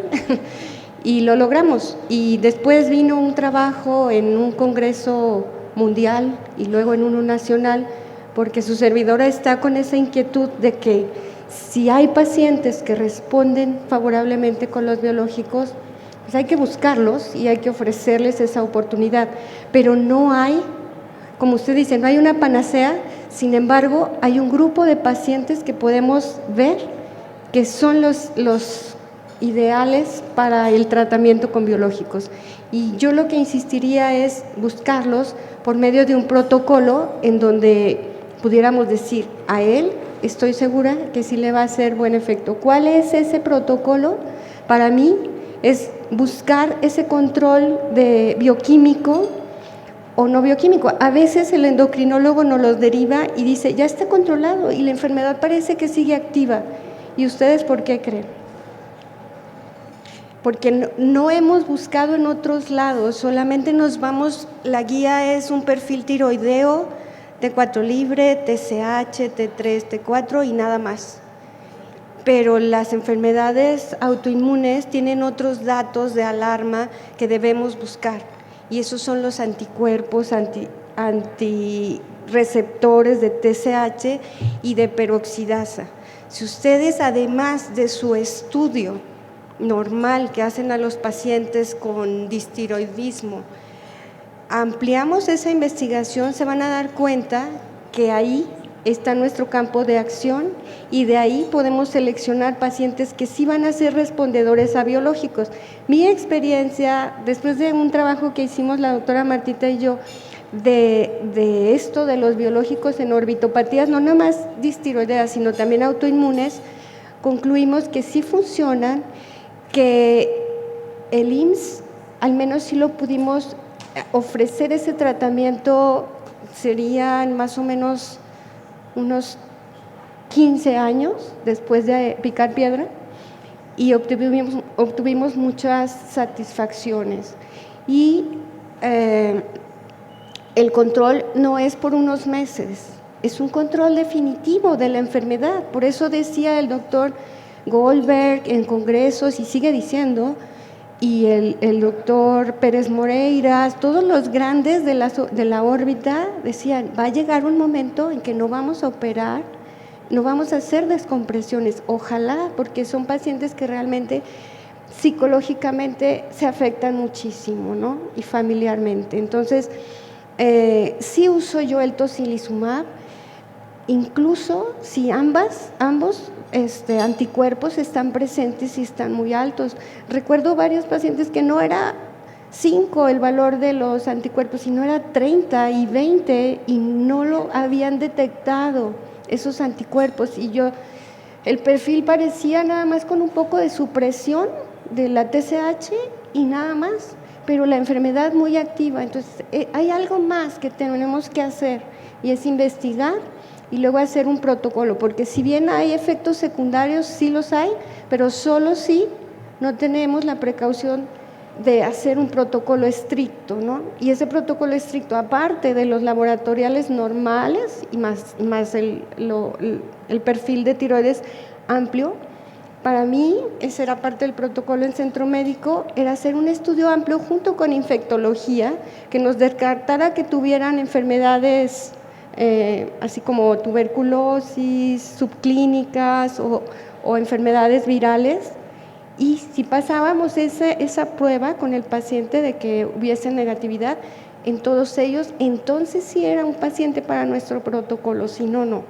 y lo logramos. Y después vino un trabajo en un congreso mundial y luego en uno nacional, porque su servidora está con esa inquietud de que si hay pacientes que responden favorablemente con los biológicos, pues hay que buscarlos y hay que ofrecerles esa oportunidad, pero no hay, como usted dice, no hay una panacea. Sin embargo, hay un grupo de pacientes que podemos ver que son los ideales para el tratamiento con biológicos. Y yo lo que insistiría es buscarlos por medio de un protocolo en donde pudiéramos decir a él, estoy segura que sí le va a hacer buen efecto. ¿Cuál es ese protocolo? Para mí es buscar ese control de bioquímico o no bioquímico. A veces el endocrinólogo nos los deriva y dice, ya está controlado y la enfermedad parece que sigue activa. ¿Y ustedes por qué creen? Porque no hemos buscado en otros lados, solamente nos vamos, la guía es un perfil tiroideo, T4 libre, TSH, T3, T4 y nada más. Pero las enfermedades autoinmunes tienen otros datos de alarma que debemos buscar, y esos son los anticuerpos, antirreceptores de TSH y de peroxidasa. Si ustedes, además de su estudio normal que hacen a los pacientes con distiroidismo, ampliamos esa investigación, se van a dar cuenta que ahí está nuestro campo de acción y de ahí podemos seleccionar pacientes que sí van a ser respondedores a biológicos. Mi experiencia, después de un trabajo que hicimos la doctora Martita y yo, de esto de los biológicos en orbitopatías, no nada más distiroideas, sino también autoinmunes, concluimos que sí funcionan, que el IMSS, al menos sí lo pudimos ofrecer ese tratamiento, serían más o menos unos 15 años después de picar piedra, y obtuvimos muchas satisfacciones. Y el control no es por unos meses, es un control definitivo de la enfermedad. Por eso decía el doctor Goldberg en congresos, y sigue diciendo, y el doctor Pérez Moreiras, todos los grandes de la órbita decían, va a llegar un momento en que no vamos a operar, no vamos a hacer descompresiones, ojalá, porque son pacientes que realmente psicológicamente se afectan muchísimo, ¿no? Y familiarmente. Entonces, sí uso yo el tocilizumab, incluso si ambos anticuerpos están presentes y están muy altos. Recuerdo varios pacientes que no era 5 el valor de los anticuerpos, sino era 30 y 20 y no lo habían detectado esos anticuerpos, y el perfil parecía nada más con un poco de supresión de la TSH y nada más, pero la enfermedad muy activa. Entonces hay algo más que tenemos que hacer, y es investigar y luego hacer un protocolo, porque si bien hay efectos secundarios, sí los hay, pero solo si no tenemos la precaución de hacer un protocolo estricto, ¿no? Y ese protocolo estricto, aparte de los laboratoriales normales y más el perfil de tiroides amplio, para mí ese era parte del protocolo en centro médico, era hacer un estudio amplio junto con infectología que nos descartara que tuvieran enfermedades así como tuberculosis subclínicas o enfermedades virales, y si pasábamos esa prueba con el paciente de que hubiese negatividad en todos ellos, entonces sí era un paciente para nuestro protocolo, si no, no.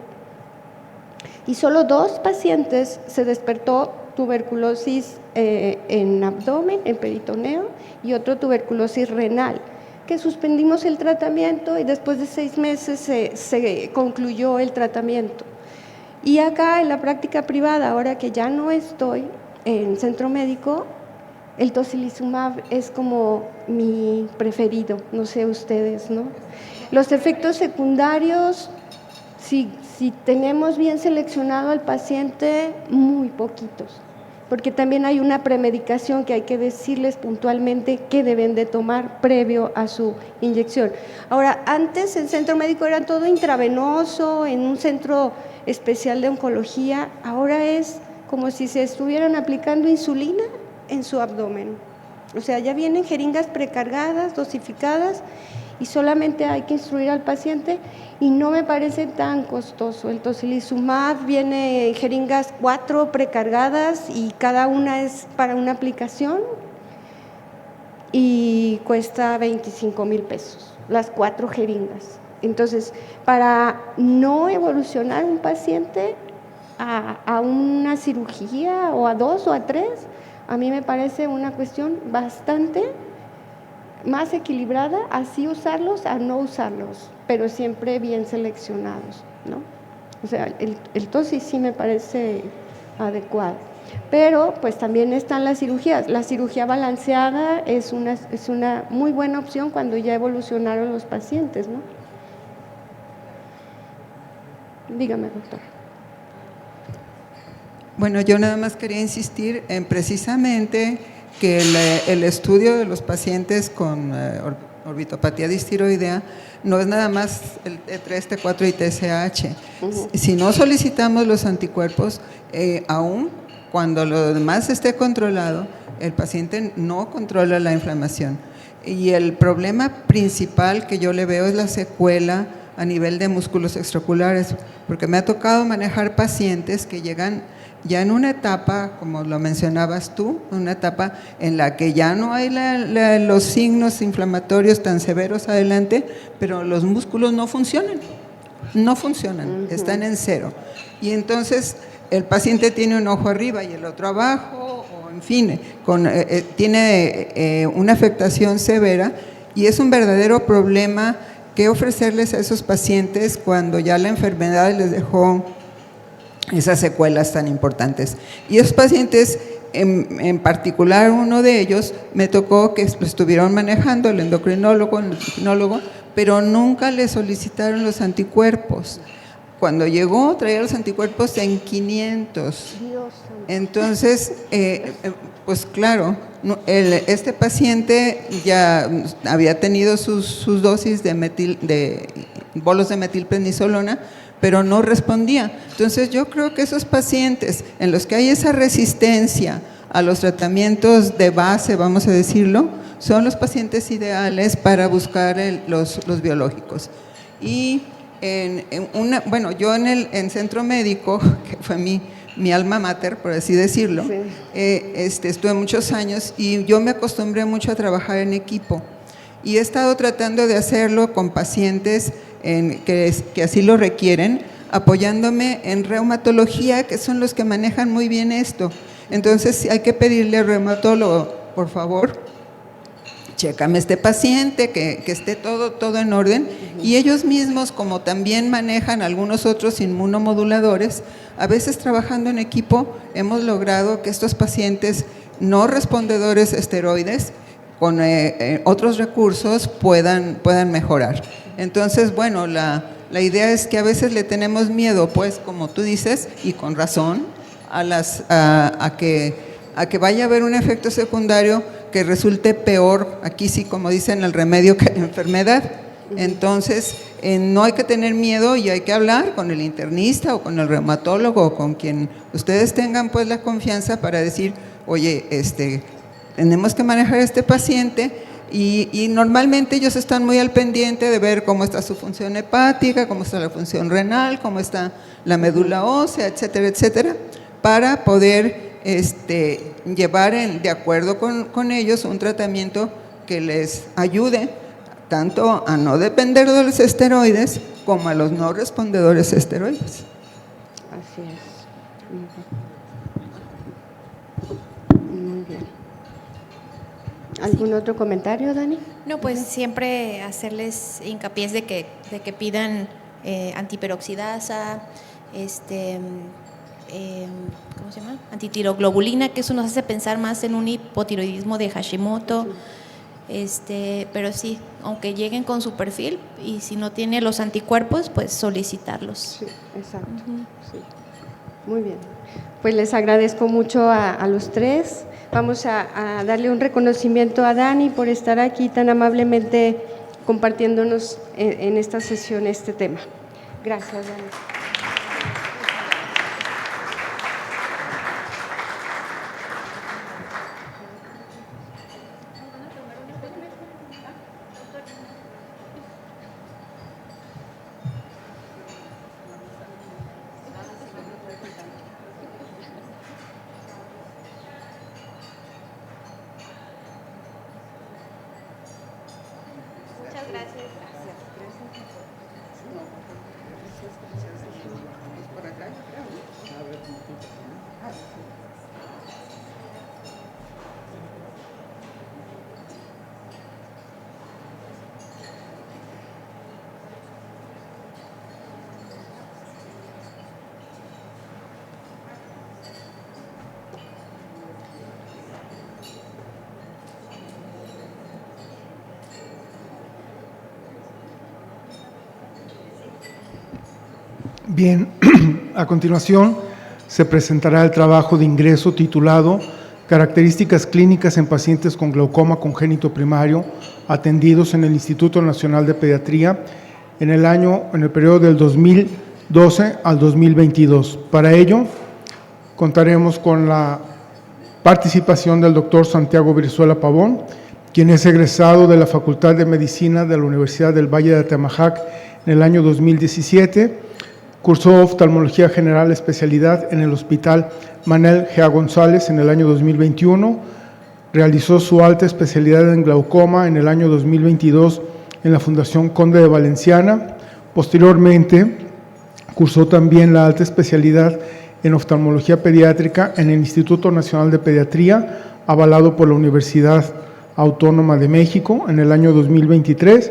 Y solo 2 pacientes se despertó tuberculosis en abdomen, en peritoneo, y otro tuberculosis renal, que suspendimos el tratamiento y después de 6 meses se concluyó el tratamiento. Y acá en la práctica privada, ahora que ya no estoy en centro médico, el tocilizumab es como mi preferido, no sé ustedes, ¿no? Los efectos secundarios, si tenemos bien seleccionado al paciente, muy poquitos, porque también hay una premedicación que hay que decirles puntualmente qué deben de tomar previo a su inyección. Ahora, antes en centro médico era todo intravenoso, en un centro especial de oncología, ahora es como si se estuvieran aplicando insulina en su abdomen. O sea, ya vienen jeringas precargadas, dosificadas, y solamente hay que instruir al paciente, y no me parece tan costoso. El tocilizumab viene en jeringas 4 precargadas y cada una es para una aplicación y cuesta 25,000 pesos, las 4 jeringas. Entonces, para no evolucionar un paciente a una cirugía o a 2 o a 3, A mí me parece una cuestión bastante más equilibrada, así usarlos a no usarlos, pero siempre bien seleccionados, ¿no? O sea, el TOSI sí me parece adecuado. Pero pues también están las cirugías. La cirugía balanceada es una muy buena opción cuando ya evolucionaron los pacientes, ¿no? Dígame, doctor. Bueno, yo nada más quería insistir en precisamente que el estudio de los pacientes con orbitopatía distiroidea no es nada más el T3, T4 y TSH. Si no solicitamos los anticuerpos, aún cuando lo demás esté controlado, el paciente no controla la inflamación. Y el problema principal que yo le veo es la secuela a nivel de músculos extraoculares, porque me ha tocado manejar pacientes que llegan ya en una etapa, como lo mencionabas tú, una etapa en la que ya no hay los signos inflamatorios tan severos adelante, pero los músculos no funcionan, están en cero. Y entonces el paciente tiene un ojo arriba y el otro abajo, o en fin, tiene una afectación severa y es un verdadero problema que ofrecerles a esos pacientes cuando ya la enfermedad les dejó esas secuelas tan importantes. Y esos pacientes, en particular uno de ellos, me tocó que lo estuvieron manejando el endocrinólogo, pero nunca le solicitaron los anticuerpos. Cuando llegó traía los anticuerpos en 500. Entonces, pues claro, este paciente ya había tenido sus dosis de bolos de metilprednisolona, pero no respondía. Entonces yo creo que esos pacientes en los que hay esa resistencia a los tratamientos de base, vamos a decirlo, son los pacientes ideales para buscar los biológicos. Y yo en centro médico, que fue mi alma mater, por así decirlo, sí. Estuve muchos años y yo me acostumbré mucho a trabajar en equipo y he estado tratando de hacerlo con pacientes que así lo requieren, apoyándome en reumatología, que son los que manejan muy bien esto. Entonces hay que pedirle al reumatólogo, por favor, chécame este paciente, que esté todo en orden. Y ellos mismos, como también manejan algunos otros inmunomoduladores, a veces trabajando en equipo hemos logrado que estos pacientes no respondedores a esteroides con otros recursos puedan mejorar. Entonces, bueno, la idea es que a veces le tenemos miedo, pues, como tú dices, y con razón, a que vaya a haber un efecto secundario que resulte peor, aquí sí, como dicen, el remedio que la enfermedad. Entonces, no hay que tener miedo y hay que hablar con el internista o con el reumatólogo o con quien ustedes tengan pues la confianza para decir, oye, tenemos que manejar a este paciente y normalmente ellos están muy al pendiente de ver cómo está su función hepática, cómo está la función renal, cómo está la médula ósea, etcétera, etcétera, para poder llevar de acuerdo con ellos un tratamiento que les ayude tanto a no depender de los esteroides como a los no respondedores a esteroides. Así es. Muy bien. ¿Algún otro comentario, Dani? No, pues siempre hacerles hincapié de que pidan antiperoxidasa, ¿cómo se llama? Antitiroglobulina, que eso nos hace pensar más en un hipotiroidismo de Hashimoto. Pero sí, aunque lleguen con su perfil y si no tiene los anticuerpos, pues solicitarlos. Sí, exacto. Sí. Muy bien. Pues les agradezco mucho a los tres. Vamos a darle un reconocimiento a Dani por estar aquí tan amablemente compartiéndonos en esta sesión este tema. Gracias, Dani. Bien, a continuación se presentará el trabajo de ingreso titulado Características clínicas en pacientes con glaucoma congénito primario atendidos en el Instituto Nacional de Pediatría en el periodo del 2012 al 2022. Para ello, contaremos con la participación del doctor Santiago Brizuela Pavón, quien es egresado de la Facultad de Medicina de la Universidad del Valle de Atemajac en el año 2017, cursó oftalmología general especialidad en el Hospital Manuel G. González en el año 2021, realizó su alta especialidad en glaucoma en el año 2022 en la Fundación Conde de Valenciana. Posteriormente, cursó también la alta especialidad en oftalmología pediátrica en el Instituto Nacional de Pediatría, avalado por la Universidad Autónoma de México en el año 2023,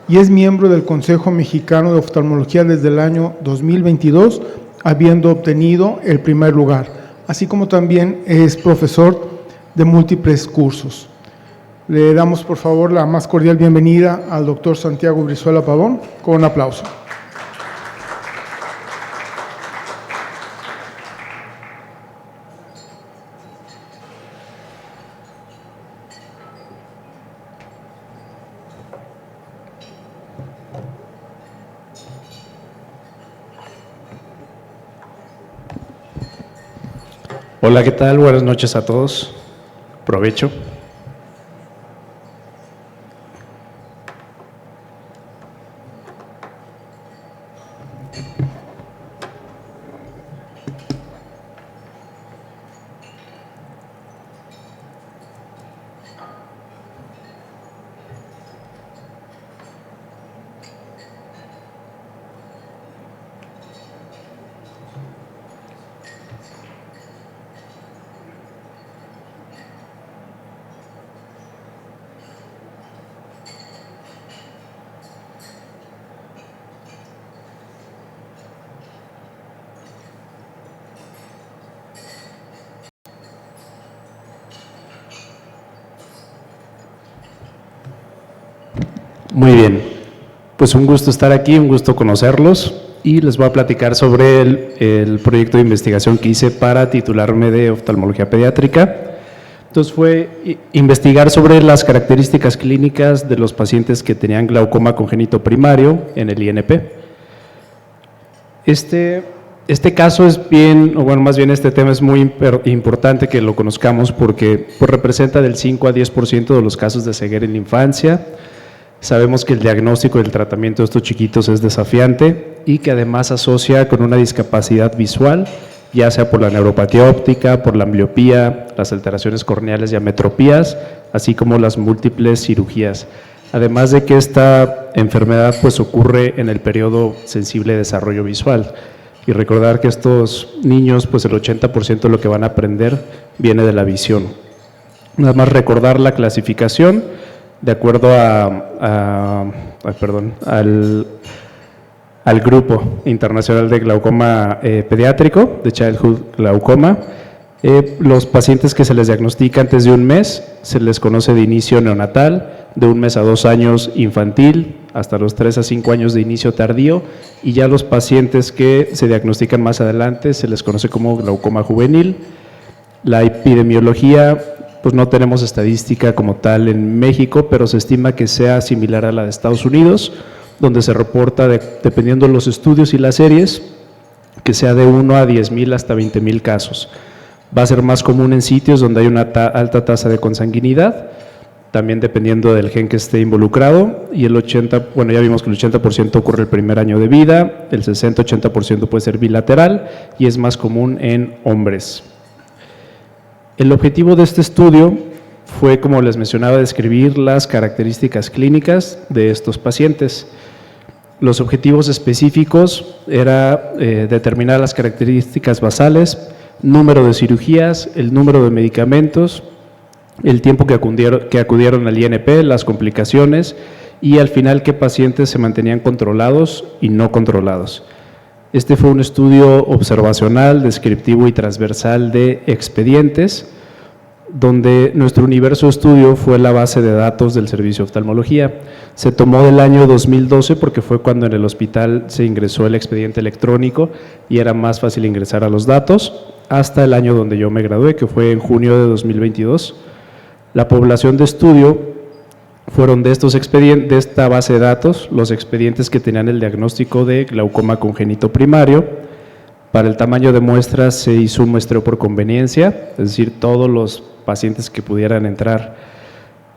y es miembro del Consejo Mexicano de Oftalmología desde el año 2022, habiendo obtenido el primer lugar, así como también es profesor de múltiples cursos. Le damos, por favor, la más cordial bienvenida al doctor Santiago Brizuela Pavón, con un aplauso. Hola, ¿qué tal? Buenas noches a todos. Provecho. Muy bien, pues un gusto estar aquí, un gusto conocerlos y les voy a platicar sobre el proyecto de investigación que hice para titularme de oftalmología pediátrica. Entonces fue investigar sobre las características clínicas de los pacientes que tenían glaucoma congénito primario en el INP. Este caso es bien, o bueno, más bien este tema es muy importante que lo conozcamos porque pues, representa del 5 a 10% de los casos de ceguera en la infancia. Sabemos que el diagnóstico y el tratamiento de estos chiquitos es desafiante y que además asocia con una discapacidad visual, ya sea por la neuropatía óptica, por la ambliopía, las alteraciones corneales y ametropías, así como las múltiples cirugías. Además de que esta enfermedad pues, ocurre en el periodo sensible de desarrollo visual. Y recordar que estos niños, pues el 80% de lo que van a aprender viene de la visión. Nada más recordar la clasificación de acuerdo al Grupo Internacional de Glaucoma Pediátrico, de Childhood Glaucoma. Los pacientes que se les diagnostica antes de un mes, se les conoce de inicio neonatal, de 1 mes a 2 años infantil, hasta los 3 a 5 años de inicio tardío, y ya los pacientes que se diagnostican más adelante se les conoce como glaucoma juvenil. La epidemiología, pues no tenemos estadística como tal en México, pero se estima que sea similar a la de Estados Unidos, donde se reporta, dependiendo de los estudios y las series, que sea de 1 a 10,000 hasta 20,000 casos. Va a ser más común en sitios donde hay una alta tasa de consanguinidad, también dependiendo del gen que esté involucrado, y el 80%, bueno, ya vimos que el 80% ocurre el primer año de vida, el 60-80% puede ser bilateral y es más común en hombres. El objetivo de este estudio fue, como les mencionaba, describir las características clínicas de estos pacientes. Los objetivos específicos era determinar las características basales, número de cirugías, el número de medicamentos, el tiempo que acudieron al INP, las complicaciones y al final qué pacientes se mantenían controlados y no controlados. Este fue un estudio observacional, descriptivo y transversal de expedientes. donde nuestro universo de estudio fue la base de datos del servicio de oftalmología. Se tomó del año 2012 porque fue cuando en el hospital se ingresó el expediente electrónico y era más fácil ingresar a los datos, hasta el año donde yo me gradué, que fue en junio de 2022. La población de estudio fueron de estos expedientes, de esta base de datos, los expedientes que tenían el diagnóstico de glaucoma congénito primario. Para el tamaño de muestras se hizo un muestreo por conveniencia, es decir, todos los pacientes que pudieran entrar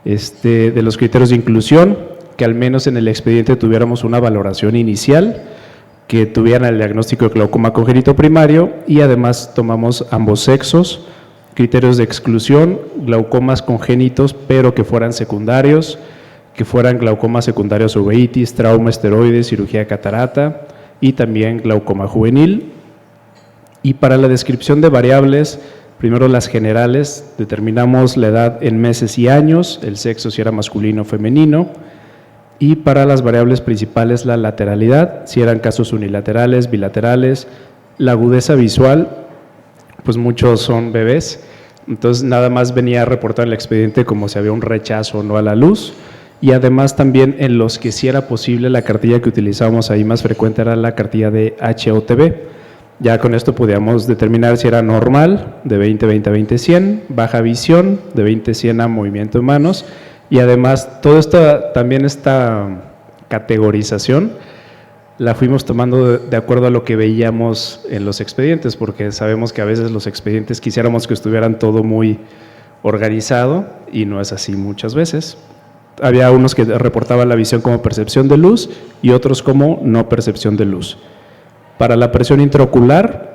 de los criterios de inclusión, que al menos en el expediente tuviéramos una valoración inicial, que tuvieran el diagnóstico de glaucoma congénito primario, y además tomamos ambos sexos, criterios de exclusión, glaucomas congénitos pero que fueran secundarios, que fueran glaucomas secundarios uveitis, trauma, esteroides, cirugía de catarata y también glaucoma juvenil. Y para la descripción de variables, primero las generales, determinamos la edad en meses y años, el sexo si era masculino o femenino, y para las variables principales la lateralidad, si eran casos unilaterales, bilaterales, la agudeza visual, pues muchos son bebés, entonces nada más venía a reportar en el expediente como si había un rechazo o no a la luz, y además también en los que sí era posible, la cartilla que utilizábamos ahí más frecuente era la cartilla de HOTB. Ya con esto podíamos determinar si era normal, de 20-20 a 20-100, baja visión, de 20-100 a movimiento de manos, y además todo esto, también esta categorización la fuimos tomando de acuerdo a lo que veíamos en los expedientes, porque sabemos que a veces los expedientes quisiéramos que estuvieran todo muy organizado y no es así muchas veces. Había unos que reportaban la visión como percepción de luz y otros como no percepción de luz. Para la presión intraocular,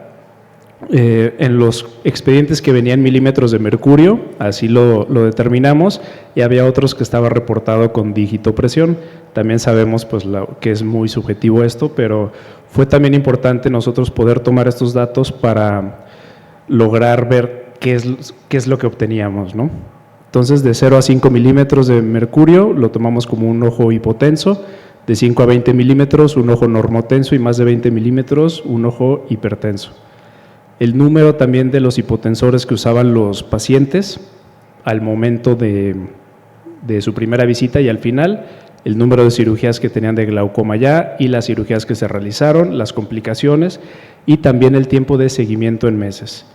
en los expedientes que venían milímetros de mercurio, así lo determinamos, y había otros que estaba reportado con dígito presión. También sabemos pues, que es muy subjetivo esto, pero fue también importante nosotros poder tomar estos datos para lograr ver qué es lo que obteníamos, ¿no? Entonces, de 0 a 5 milímetros de mercurio lo tomamos como un ojo hipotenso, de 5 a 20 milímetros un ojo normotenso y más de 20 milímetros un ojo hipertenso. El número también de los hipotensores que usaban los pacientes al momento de su primera visita y al final, el número de cirugías que tenían de glaucoma ya y las cirugías que se realizaron, las complicaciones y también el tiempo de seguimiento en meses.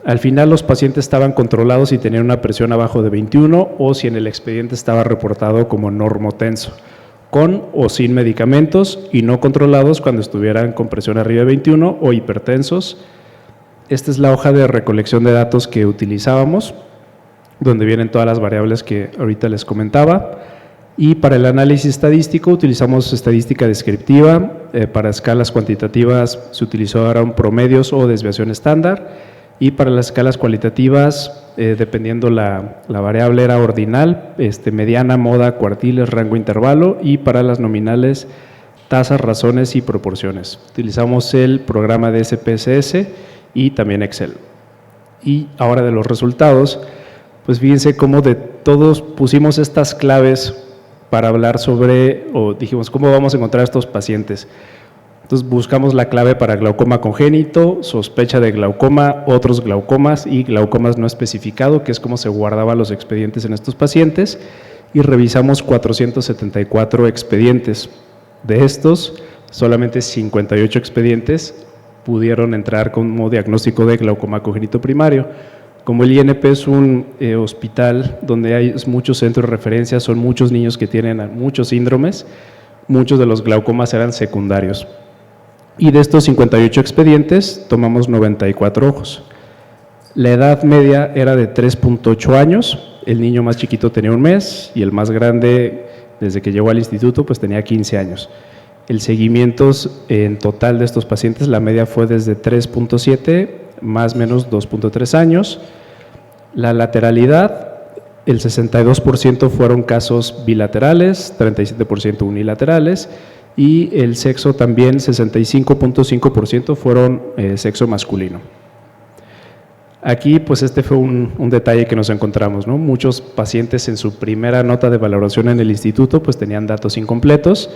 Al final los pacientes estaban controlados si tenían una presión abajo de 21 o si en el expediente estaba reportado como normotenso, con o sin medicamentos, y no controlados cuando estuvieran con presión arriba de 21 o hipertensos. Esta es la hoja de recolección de datos que utilizábamos, donde vienen todas las variables que ahorita les comentaba. Y para el análisis estadístico utilizamos estadística descriptiva, para escalas cuantitativas se utilizaron promedios o desviación estándar, y para las escalas cualitativas, dependiendo la variable era ordinal, mediana, moda, cuartiles, rango, intervalo, y para las nominales, tasas, razones y proporciones. Utilizamos el programa de SPSS y también Excel. Y ahora de los resultados, pues fíjense cómo de todos pusimos estas claves para hablar sobre, o dijimos, ¿cómo vamos a encontrar a estos pacientes? Entonces buscamos la clave para glaucoma congénito, sospecha de glaucoma, otros glaucomas y glaucomas no especificado, que es como se guardaban los expedientes en estos pacientes, y revisamos 474 expedientes. De estos, solamente 58 expedientes pudieron entrar como diagnóstico de glaucoma congénito primario. Como el INP es un hospital donde hay muchos centros de referencia, son muchos niños que tienen muchos síndromes, muchos de los glaucomas eran secundarios. Y de estos 58 expedientes tomamos 94 ojos. La edad media era de 3.8 años, el niño más chiquito tenía 1 mes y el más grande, desde que llegó al instituto, pues tenía 15 años. El seguimiento en total de estos pacientes, la media fue desde 3.7, más o menos 2.3 años. La lateralidad, el 62% fueron casos bilaterales, 37% unilaterales, y el sexo también, 65.5% fueron sexo masculino. Aquí, pues este fue un detalle que nos encontramos, ¿no? Muchos pacientes en su primera nota de valoración en el instituto, pues tenían datos incompletos.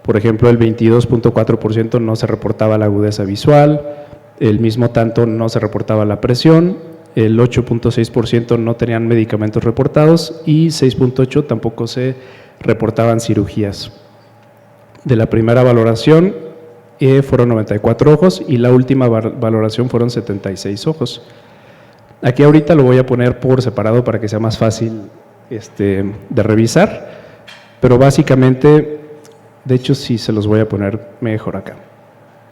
Por ejemplo, el 22.4% no se reportaba la agudeza visual, el mismo tanto no se reportaba la presión, el 8.6% no tenían medicamentos reportados y 6.8% tampoco se reportaban cirugías. De la primera valoración fueron 94 ojos y la última valoración fueron 76 ojos. Aquí ahorita lo voy a poner por separado para que sea más fácil de revisar, pero básicamente, de hecho sí se los voy a poner mejor acá.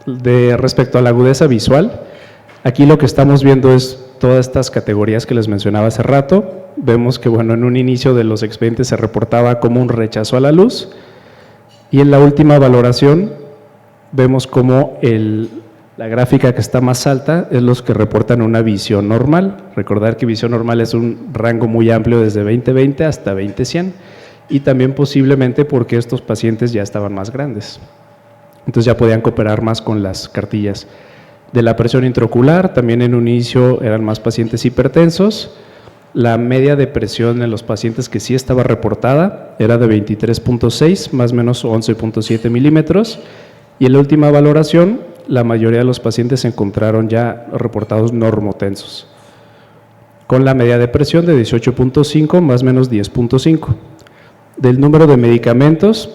Respecto a la agudeza visual, aquí lo que estamos viendo es todas estas categorías que les mencionaba hace rato. Vemos que bueno, en un inicio de los expedientes se reportaba como un rechazo a la luz y en la última valoración vemos como la gráfica que está más alta es los que reportan una visión normal. Recordar que visión normal es un rango muy amplio desde 20/20 hasta 20/100 y también posiblemente porque estos pacientes ya estaban más grandes. Entonces ya podían cooperar más con las cartillas. De la presión intraocular, también en un inicio eran más pacientes hipertensos. La media de presión en los pacientes que sí estaba reportada era de 23.6, más o menos 11.7 milímetros. Y en la última valoración, la mayoría de los pacientes se encontraron ya reportados normotensos, con la media de presión de 18.5, más o menos 10.5. Del número de medicamentos,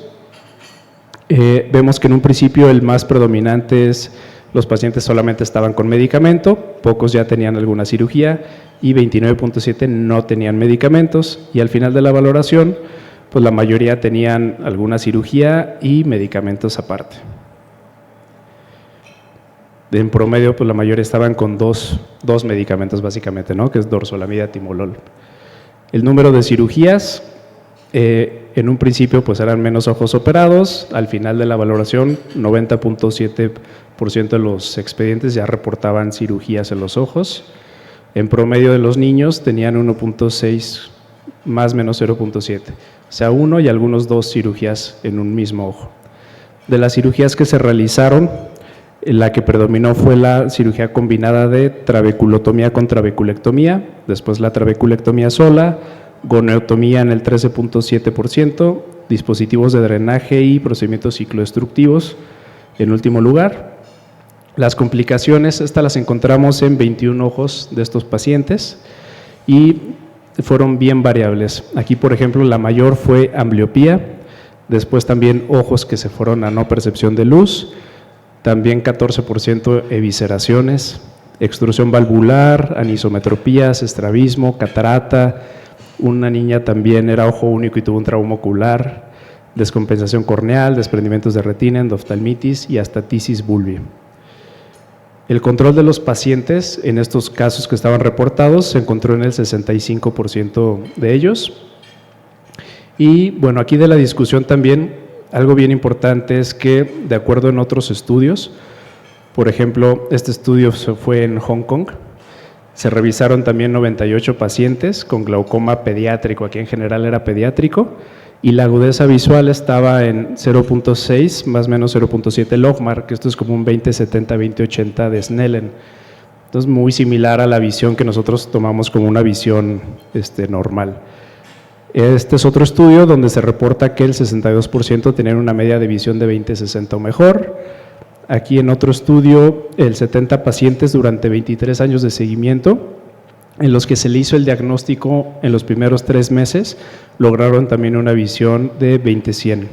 vemos que en un principio el más predominante es los pacientes solamente estaban con medicamento, pocos ya tenían alguna cirugía y 29.7 no tenían medicamentos, y al final de la valoración pues la mayoría tenían alguna cirugía y medicamentos aparte. En promedio pues la mayoría estaban con dos medicamentos básicamente, ¿no? Que es dorzolamida, timolol. El número de cirugías, en un principio pues eran menos ojos operados, al final de la valoración 90.7% de los expedientes ya reportaban cirugías en los ojos. En promedio de los niños tenían 1.6 más menos 0.7, o sea 1 y algunos 2 cirugías en un mismo ojo. De las cirugías que se realizaron, la que predominó fue la cirugía combinada de trabeculotomía con trabeculectomía, después la trabeculectomía sola, goniotomía en el 13.7%, dispositivos de drenaje y procedimientos ciclodestructivos en último lugar. Las complicaciones, estas las encontramos en 21 ojos de estos pacientes y fueron bien variables. Aquí, por ejemplo, la mayor fue ambliopía, después también ojos que se fueron a no percepción de luz, también 14% evisceraciones, extrusión valvular, anisometropías, estrabismo, catarata. Una niña también era ojo único y tuvo un trauma ocular, descompensación corneal, desprendimientos de retina, endoftalmitis y hasta tisis bulbi. El control de los pacientes en estos casos que estaban reportados se encontró en el 65% de ellos. Y bueno, aquí de la discusión también, algo bien importante es que de acuerdo en otros estudios, por ejemplo, este estudio se fue en Hong Kong, se revisaron también 98 pacientes con glaucoma pediátrico, aquí en general era pediátrico, y la agudeza visual estaba en 0.6 más o menos 0.7 logMAR, que esto es como un 20/70-20/80 de Snellen. Entonces muy similar a la visión que nosotros tomamos como una visión normal. Este es otro estudio donde se reporta que el 62% tenían una media de visión de 20/60 o mejor. Aquí en otro estudio, el 70 pacientes durante 23 años de seguimiento, en los que se le hizo el diagnóstico en los primeros 3 meses, lograron también una visión de 20/100.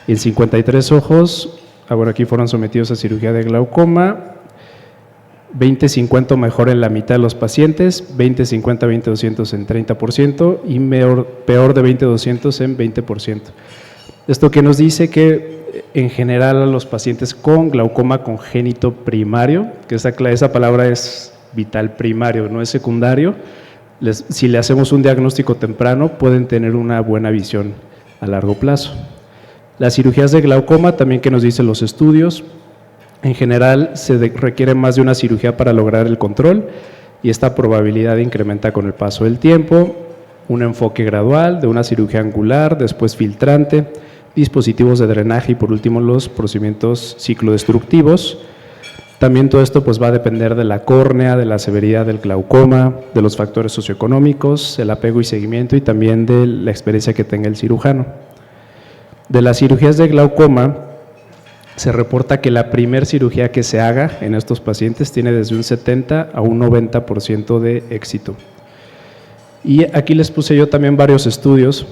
En 53 ojos, ahora aquí fueron sometidos a cirugía de glaucoma, 20/50 mejor en la mitad de los pacientes, 20/50, 20/200 en 30% y peor de 20/200 en 20%. Esto que nos dice que en general a los pacientes con glaucoma congénito primario, que esa palabra es vital, primario, no es secundario, si le hacemos un diagnóstico temprano pueden tener una buena visión a largo plazo. Las cirugías de glaucoma también que nos dicen los estudios, en general se requiere más de una cirugía para lograr el control y esta probabilidad incrementa con el paso del tiempo, un enfoque gradual de una cirugía angular, después filtrante, dispositivos de drenaje y por último los procedimientos ciclodestructivos. También todo esto pues va a depender de la córnea, de la severidad del glaucoma, de los factores socioeconómicos, el apego y seguimiento y también de la experiencia que tenga el cirujano. De las cirugías de glaucoma, se reporta que la primer cirugía que se haga en estos pacientes tiene desde un 70 a un 90% de éxito. Y aquí les puse yo también varios estudios,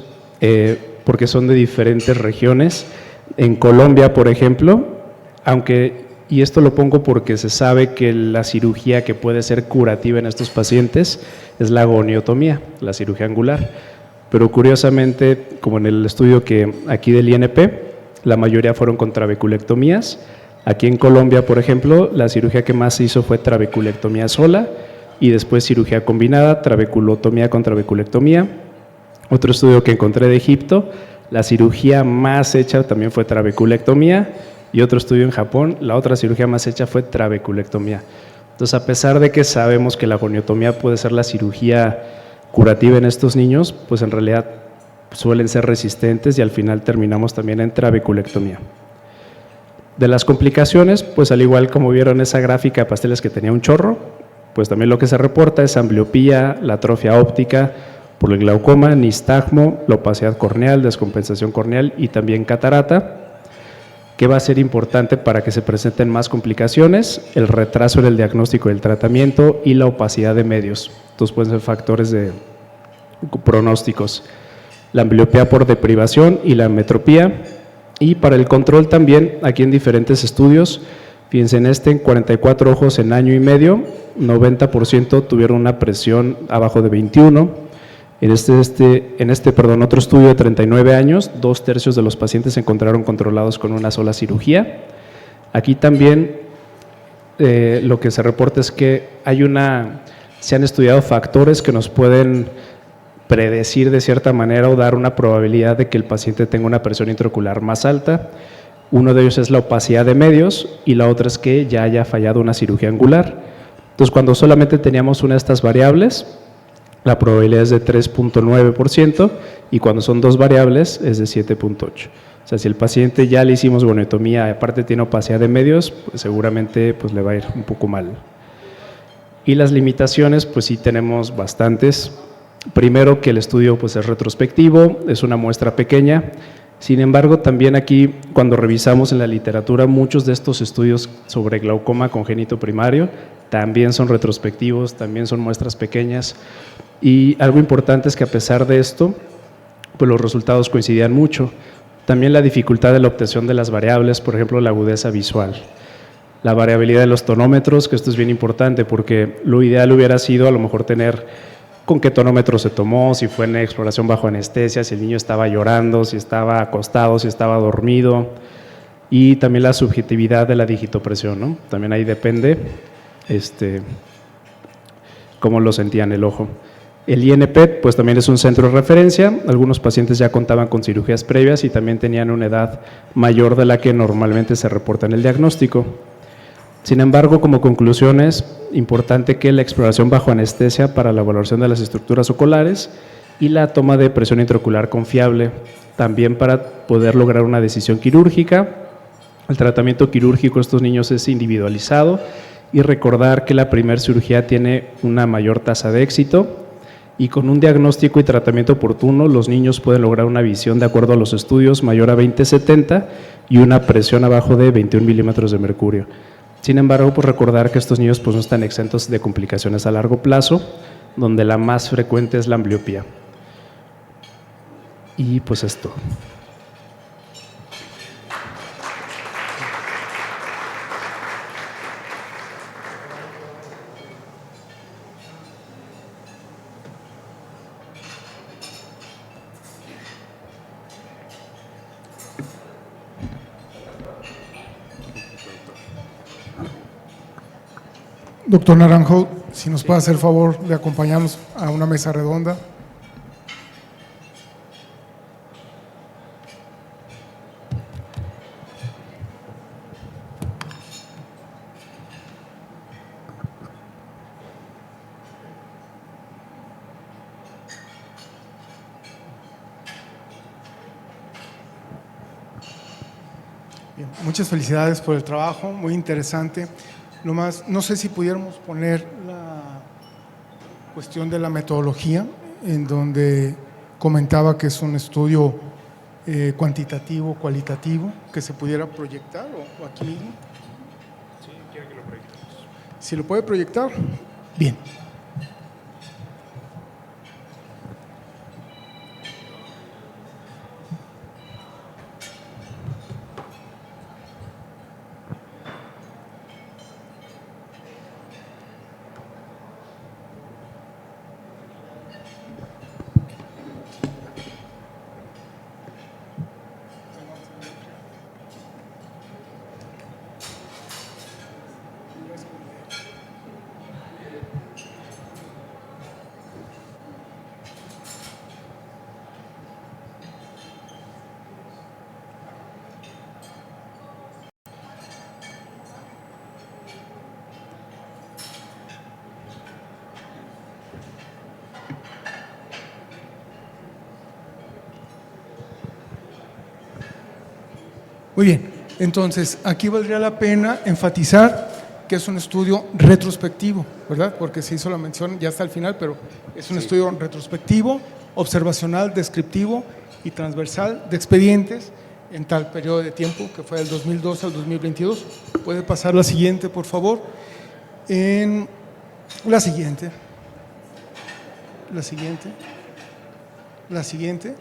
porque son de diferentes regiones. En Colombia, por ejemplo, y esto lo pongo porque se sabe que la cirugía que puede ser curativa en estos pacientes es la goniotomía, la cirugía angular. Pero curiosamente, como en el estudio que aquí del INP, la mayoría fueron con trabeculectomías. Aquí en Colombia, por ejemplo, la cirugía que más se hizo fue trabeculectomía sola y después cirugía combinada, trabeculotomía con trabeculectomía. Otro estudio que encontré de Egipto, la cirugía más hecha también fue trabeculectomía, y otro estudio en Japón, la otra cirugía más hecha fue trabeculectomía. Entonces, a pesar de que sabemos que la goniotomía puede ser la cirugía curativa en estos niños, pues en realidad suelen ser resistentes y al final terminamos también en trabeculectomía. De las complicaciones, pues al igual como vieron esa gráfica de pasteles que tenía un chorro, pues también lo que se reporta es ambliopía, la atrofia óptica por el glaucoma, nistagmo, la opacidad corneal, descompensación corneal y también catarata, que va a ser importante para que se presenten más complicaciones, el retraso en el diagnóstico y el tratamiento y la opacidad de medios. Estos pueden ser factores de pronósticos. La ambliopía por deprivación y la metropía. Y para el control también, aquí en diferentes estudios, fíjense en 44 ojos en año y medio, 90% tuvieron una presión abajo de 21. En otro estudio de 39 años, 2/3 de los pacientes se encontraron controlados con una sola cirugía. Aquí también lo que se reporta es que se han estudiado factores que nos pueden predecir de cierta manera o dar una probabilidad de que el paciente tenga una presión intraocular más alta. Uno de ellos es la opacidad de medios y la otra es que ya haya fallado una cirugía angular. Entonces, cuando solamente teníamos una de estas variables, la probabilidad es de 3.9% y cuando son dos variables es de 7.8%. O sea, si el paciente ya le hicimos goniotomía, aparte tiene opacidad de medios, pues seguramente pues le va a ir un poco mal. Y las limitaciones, pues sí tenemos bastantes. Primero, que el estudio pues es retrospectivo, es una muestra pequeña. Sin embargo, también aquí, cuando revisamos en la literatura, muchos de estos estudios sobre glaucoma congénito primario también son retrospectivos, también son muestras pequeñas. Y algo importante es que a pesar de esto, pues los resultados coincidían mucho. También la dificultad de la obtención de las variables, por ejemplo, la agudeza visual. La variabilidad de los tonómetros, que esto es bien importante porque lo ideal hubiera sido a lo mejor tener con qué tonómetro se tomó, si fue en exploración bajo anestesia, si el niño estaba llorando, si estaba acostado, si estaba dormido. Y también la subjetividad de la digitopresión, ¿no? También ahí depende cómo lo sentían el ojo. El INP pues también es un centro de referencia, algunos pacientes ya contaban con cirugías previas y también tenían una edad mayor de la que normalmente se reporta en el diagnóstico. Sin embargo, como conclusión es importante que la exploración bajo anestesia para la valoración de las estructuras oculares y la toma de presión intraocular confiable, también para poder lograr una decisión quirúrgica. El tratamiento quirúrgico de estos niños es individualizado y recordar que la primera cirugía tiene una mayor tasa de éxito. Y con un diagnóstico y tratamiento oportuno, los niños pueden lograr una visión de acuerdo a los estudios mayor a 20/70 y una presión abajo de 21 milímetros de mercurio. Sin embargo, pues recordar que estos niños pues no están exentos de complicaciones a largo plazo, donde la más frecuente es la ambliopía. Y pues esto. Doctor Naranjo, si nos puede hacer el favor de acompañarnos a una mesa redonda. Bien, muchas felicidades por el trabajo, muy interesante. Nomás, no sé si pudiéramos poner la cuestión de la metodología, en donde comentaba que es un estudio cuantitativo, cualitativo, que se pudiera proyectar o aquí mismo. Sí, quiere que lo proyectemos. Si lo puede proyectar, bien. Muy bien, entonces aquí valdría la pena enfatizar que es un estudio retrospectivo, ¿verdad? Porque se hizo la mención ya hasta el final, pero es un estudio retrospectivo, observacional, descriptivo y transversal de expedientes en tal periodo de tiempo, que fue del 2012 al 2022. ¿Puede pasar la siguiente, por favor? En la siguiente. La siguiente. La siguiente.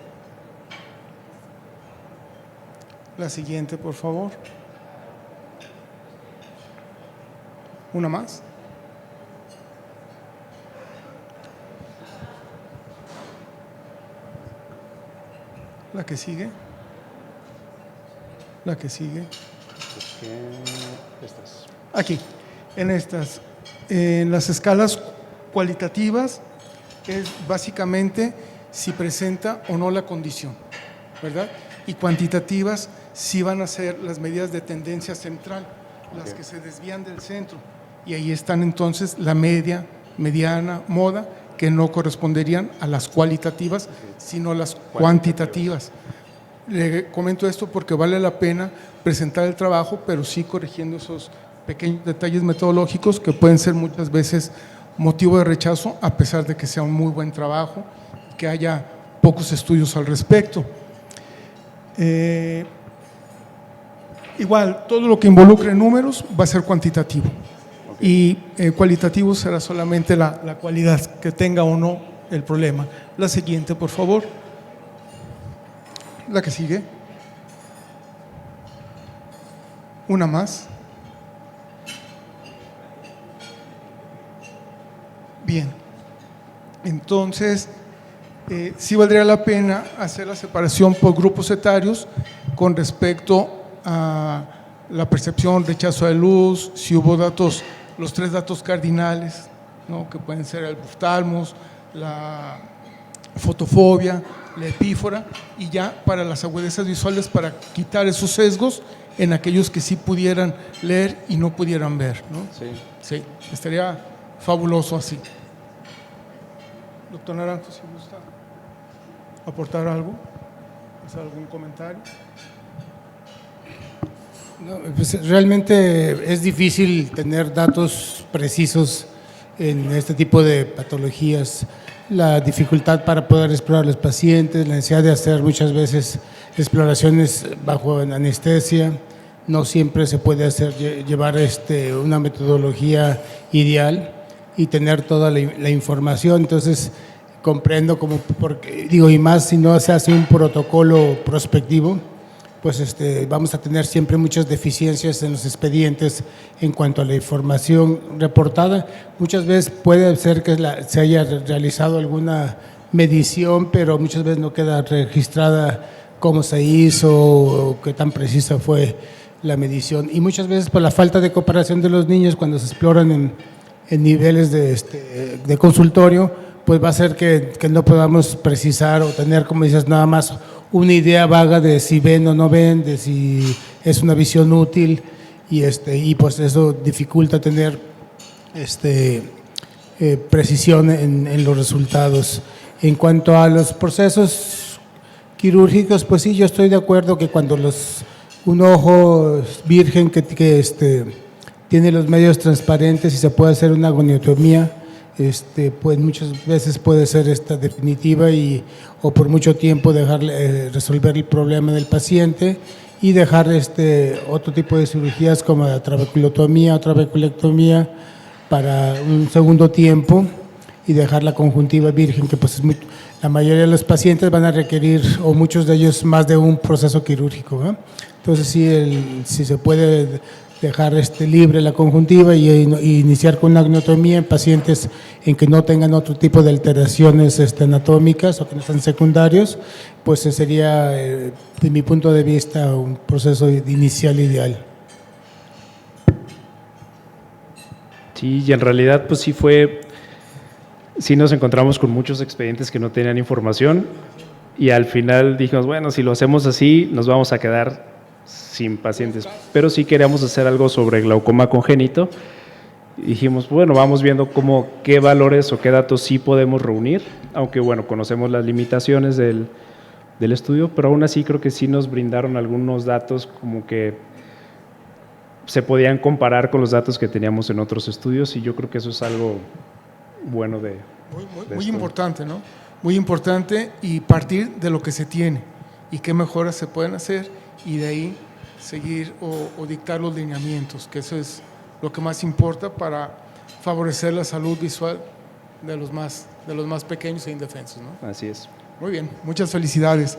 La siguiente, por favor. Una más. La que sigue. La que sigue. Estas. Aquí, en estas. En las escalas cualitativas es básicamente si presenta o no la condición, ¿verdad? Y cuantitativas sí van a ser las medidas de tendencia central, las que se desvían del centro. Y ahí están entonces la media, mediana, moda, que no corresponderían a las cualitativas, sino a las cuantitativas. Le comento esto porque vale la pena presentar el trabajo, pero sí corrigiendo esos pequeños detalles metodológicos que pueden ser muchas veces motivo de rechazo, a pesar de que sea un muy buen trabajo, que haya pocos estudios al respecto. Igual, todo lo que involucre números va a ser cuantitativo, y cualitativo será solamente la cualidad, que tenga o no el problema. La siguiente, por favor. La que sigue. Una más. Bien, entonces sí valdría la pena hacer la separación por grupos etarios con respecto a la percepción, rechazo de luz, si hubo datos, los 3 datos cardinales, ¿no? Que pueden ser el oftalmos, la fotofobia, la epífora, y ya para las agudezas visuales, para quitar esos sesgos en aquellos que sí pudieran leer y no pudieran ver, ¿no? Sí. Sí, estaría fabuloso así. Doctor Naranjo, si gusta aportar algo, hacer algún comentario. No, pues realmente es difícil tener datos precisos en este tipo de patologías. La dificultad para poder explorar los pacientes, la necesidad de hacer muchas veces exploraciones bajo anestesia, no siempre se puede hacer llevar una metodología ideal y tener toda la información. Entonces comprendo como, porque digo, y más si no se hace un protocolo prospectivo, pues vamos a tener siempre muchas deficiencias en los expedientes en cuanto a la información reportada. Muchas veces puede ser que se haya realizado alguna medición, pero muchas veces no queda registrada cómo se hizo o qué tan precisa fue la medición. Y muchas veces por la falta de cooperación de los niños cuando se exploran en niveles de consultorio, pues va a ser que no podamos precisar o tener, como dices, nada más una idea vaga de si ven o no ven, de si es una visión útil, y pues eso dificulta tener precisión en los resultados. En cuanto a los procesos quirúrgicos, pues sí, yo estoy de acuerdo que cuando un ojo virgen que tiene los medios transparentes y se puede hacer una goniotomía, pues muchas veces puede ser definitiva o por mucho tiempo resolver el problema del paciente y dejar otro tipo de cirugías como la trabeculotomía o trabeculectomía para un segundo tiempo y dejar la conjuntiva virgen, que pues la mayoría de los pacientes van a requerir, o muchos de ellos, más de un proceso quirúrgico, ¿no? Entonces si se puede dejar libre la conjuntiva y iniciar con una agnotomía en pacientes en que no tengan otro tipo de alteraciones anatómicas o que no sean secundarios, pues sería, de mi punto de vista, un proceso inicial ideal. Sí, y en realidad pues sí nos encontramos con muchos expedientes que no tenían información y al final dijimos, bueno, si lo hacemos así nos vamos a quedar sin pacientes, pero sí queríamos hacer algo sobre glaucoma congénito y dijimos, bueno, vamos viendo qué valores o qué datos sí podemos reunir, aunque bueno, conocemos las limitaciones del estudio, pero aún así creo que sí nos brindaron algunos datos como que se podían comparar con los datos que teníamos en otros estudios y yo creo que eso es algo bueno de Muy importante, ¿no? Muy importante y partir de lo que se tiene y qué mejoras se pueden hacer y de ahí seguir o dictar los lineamientos, que eso es lo que más importa para favorecer la salud visual de los más pequeños e indefensos, ¿no? Así es. Muy bien, muchas felicidades.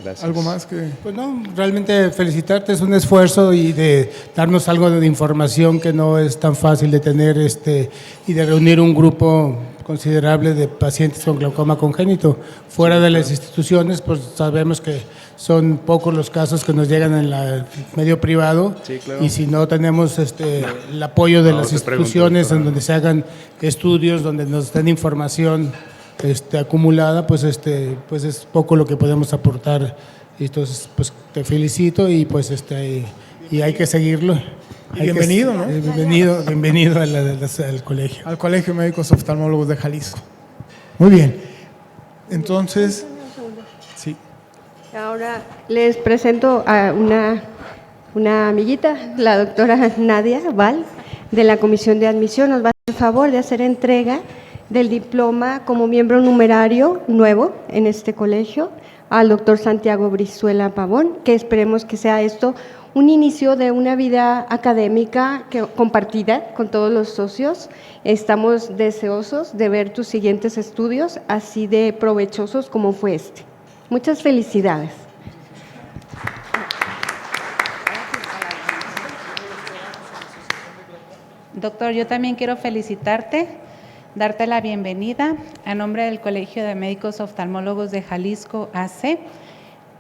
Gracias. ¿Algo más que...? Pues no, realmente felicitarte, es un esfuerzo y de darnos algo de información que no es tan fácil de tener y de reunir un grupo considerable de pacientes con glaucoma congénito. Fuera de las instituciones, pues sabemos que son pocos los casos que nos llegan en el medio privado. Sí, claro. Y si no tenemos el apoyo de las instituciones en donde se hagan estudios, donde nos den información acumulada, pues es poco lo que podemos aportar. Entonces, pues te felicito y pues y hay que seguirlo. Y bienvenido, ¿no? Bienvenido al colegio. Al Colegio de Médicos Oftalmólogos de Jalisco. Muy bien. Entonces, sí. Ahora les presento a una amiguita, la doctora Nadia Val, de la Comisión de Admisión. Nos va a hacer el favor de hacer entrega del diploma como miembro numerario nuevo en este colegio al doctor Santiago Brizuela Pavón, que esperemos que sea esto un inicio de una vida académica compartida con todos los socios. Estamos deseosos de ver tus siguientes estudios, así de provechosos como fue este. Muchas felicidades. Doctor, yo también quiero felicitarte, darte la bienvenida a nombre del Colegio de Médicos Oftalmólogos de Jalisco AC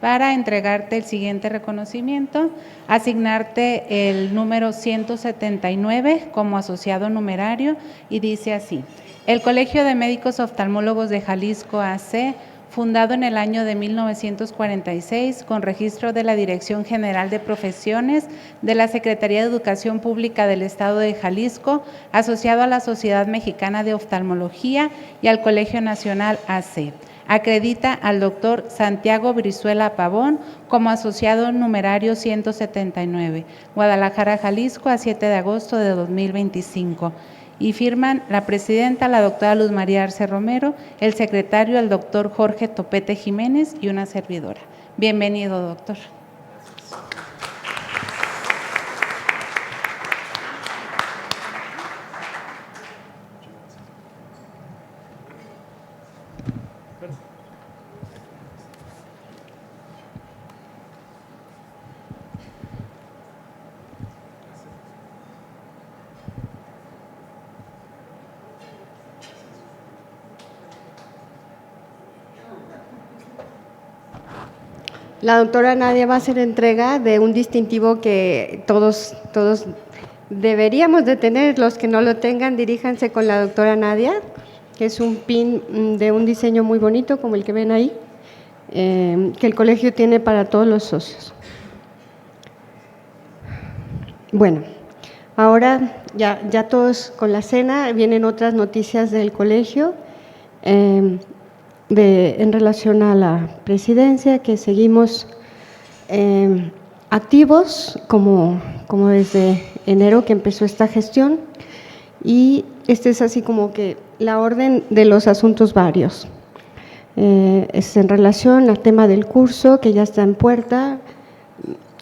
para entregarte el siguiente reconocimiento, asignarte el número 179 como asociado numerario y dice así: el Colegio de Médicos Oftalmólogos de Jalisco AC, fundado en el año de 1946 con registro de la Dirección General de Profesiones de la Secretaría de Educación Pública del Estado de Jalisco, asociado a la Sociedad Mexicana de Oftalmología y al Colegio Nacional AC. Acredita al doctor Santiago Brizuela Pavón como asociado numerario 179, Guadalajara, Jalisco, a 7 de agosto de 2025. Y firman la presidenta, la doctora Luz María Arce Romero, el secretario, el doctor Jorge Topete Jiménez y una servidora. Bienvenido, doctor. La doctora Nadia va a hacer entrega de un distintivo que todos deberíamos de tener. Los que no lo tengan, diríjanse con la doctora Nadia, que es un pin de un diseño muy bonito, como el que ven ahí, que el colegio tiene para todos los socios. Bueno, ahora ya todos con la cena, vienen otras noticias del colegio. En relación a la presidencia, que seguimos activos como desde enero que empezó esta gestión, y este es así como que la orden de los asuntos varios. Es en relación al tema del curso que ya está en puerta,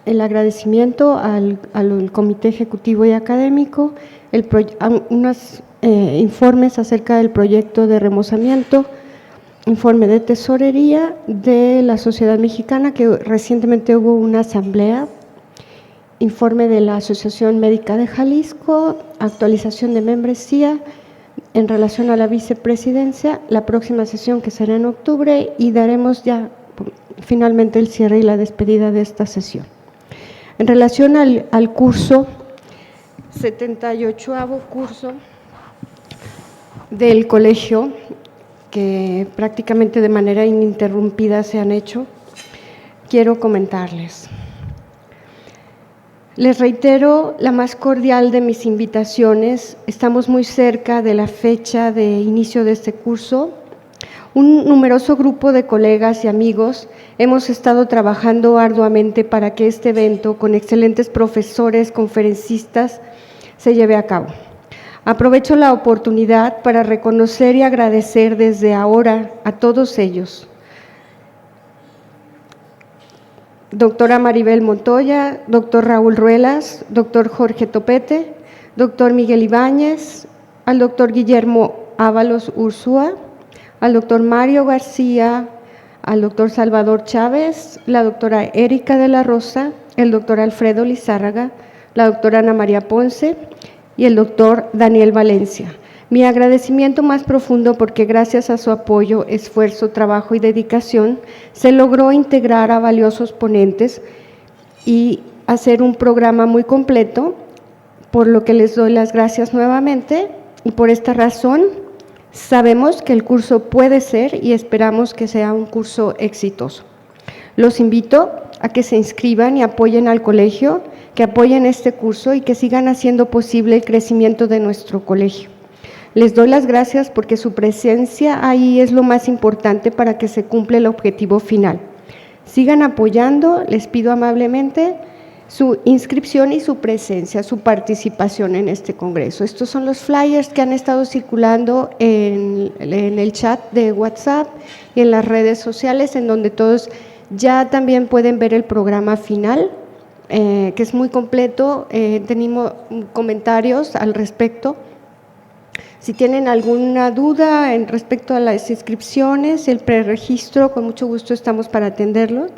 el agradecimiento al Comité Ejecutivo y Académico, unos informes acerca del proyecto de remozamiento, informe de tesorería de la Sociedad Mexicana, que recientemente hubo una asamblea, informe de la Asociación Médica de Jalisco, actualización de membresía en relación a la vicepresidencia, la próxima sesión que será en octubre, y daremos ya finalmente el cierre y la despedida de esta sesión. En relación al curso, 78º curso del colegio, que prácticamente de manera ininterrumpida se han hecho, quiero comentarles. Les reitero la más cordial de mis invitaciones. Estamos muy cerca de la fecha de inicio de este curso. Un numeroso grupo de colegas y amigos hemos estado trabajando arduamente para que este evento, con excelentes profesores, conferencistas, se lleve a cabo. Aprovecho la oportunidad para reconocer y agradecer desde ahora a todos ellos. Doctora Maribel Montoya, doctor Raúl Ruelas, doctor Jorge Topete, doctor Miguel Ibáñez, al doctor Guillermo Ábalos Ursúa, al doctor Mario García, al doctor Salvador Chávez, la doctora Erika de la Rosa, el doctor Alfredo Lizárraga, la doctora Ana María Ponce y el doctor Daniel Valencia. Mi agradecimiento más profundo porque gracias a su apoyo, esfuerzo, trabajo y dedicación se logró integrar a valiosos ponentes y hacer un programa muy completo, por lo que les doy las gracias nuevamente, y por esta razón sabemos que el curso puede ser y esperamos que sea un curso exitoso. Los invito a que se inscriban y apoyen al colegio, que apoyen este curso y que sigan haciendo posible el crecimiento de nuestro colegio. Les doy las gracias porque su presencia ahí es lo más importante para que se cumpla el objetivo final. Sigan apoyando, les pido amablemente su inscripción y su presencia, su participación en este congreso. Estos son los flyers que han estado circulando en el chat de WhatsApp y en las redes sociales, en donde todos ya también pueden ver el programa final, que es muy completo. Tenemos comentarios al respecto. Si tienen alguna duda en respecto a las inscripciones, el preregistro, con mucho gusto estamos para atenderlos.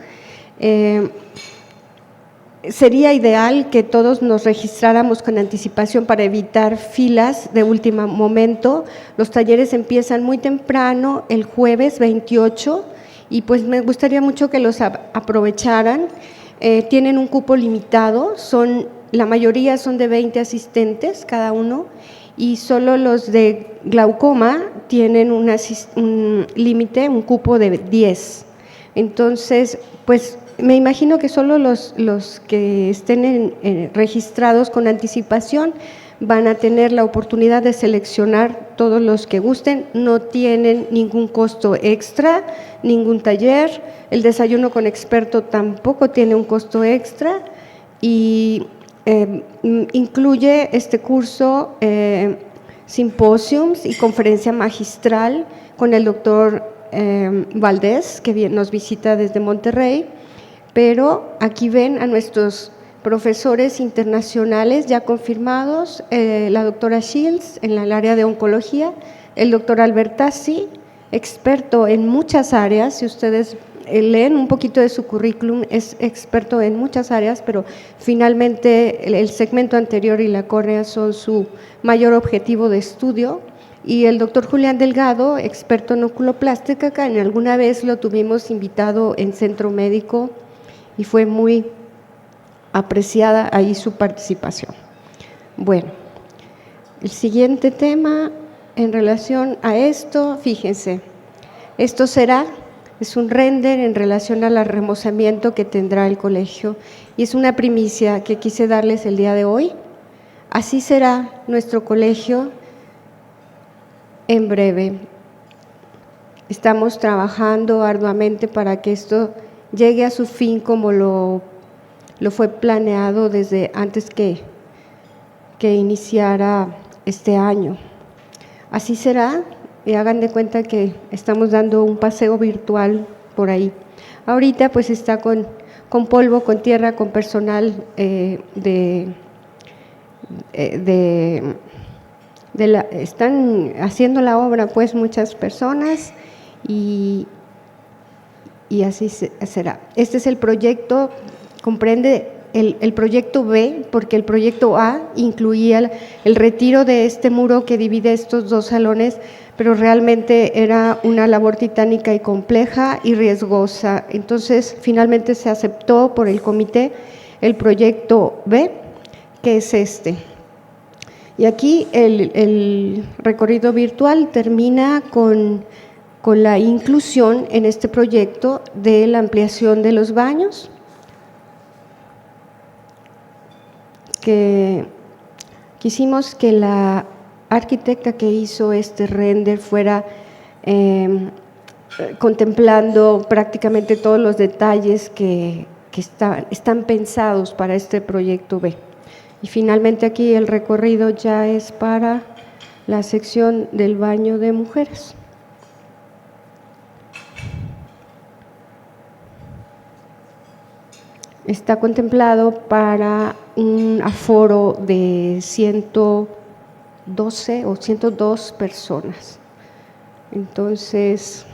Sería ideal que todos nos registráramos con anticipación para evitar filas de último momento. Los talleres empiezan muy temprano, el jueves 28, y pues me gustaría mucho que los aprovecharan. Tienen un cupo limitado, la mayoría son de 20 asistentes cada uno, y solo los de glaucoma tienen un límite, un cupo de 10. Entonces, pues me imagino que solo los que estén registrados con anticipación van a tener la oportunidad de seleccionar todos los que gusten. No tienen ningún costo extra, ningún taller. El desayuno con experto tampoco tiene un costo extra, y incluye este curso simposiums y conferencia magistral con el doctor Valdés, que nos visita desde Monterrey. Pero aquí ven a nuestros profesores internacionales ya confirmados, la doctora Shields en el área de oncología, el doctor Albertazzi, experto en muchas áreas. Si ustedes leen un poquito de su currículum, es experto en muchas áreas, pero finalmente el segmento anterior y la córnea son su mayor objetivo de estudio. Y el doctor Julián Delgado, experto en oculoplástica, que alguna vez lo tuvimos invitado en Centro Médico y fue muy apreciada ahí su participación. Bueno, el siguiente tema en relación a esto, fíjense, esto es un render en relación al remozamiento que tendrá el colegio, y es una primicia que quise darles el día de hoy. Así será nuestro colegio en breve. Estamos trabajando arduamente para que esto llegue a su fin como lo fue planeado desde antes que iniciara este año. así será, y hagan de cuenta que estamos dando un paseo virtual por ahí. Ahorita pues está con polvo, con tierra, con personal están haciendo la obra pues muchas personas y así será. Este es el proyecto, comprende el proyecto B, porque el proyecto A incluía el retiro de este muro que divide estos dos salones, pero realmente era una labor titánica y compleja y riesgosa. Entonces, finalmente se aceptó por el comité el proyecto B, que es este. Y aquí el recorrido virtual termina con la inclusión en este proyecto de la ampliación de los baños, que quisimos que la arquitecta que hizo este render fuera contemplando prácticamente todos los detalles que están pensados para este proyecto B. Y finalmente aquí el recorrido ya es para la sección del baño de mujeres. Está contemplado para un aforo de 112 o 102 personas. Entonces,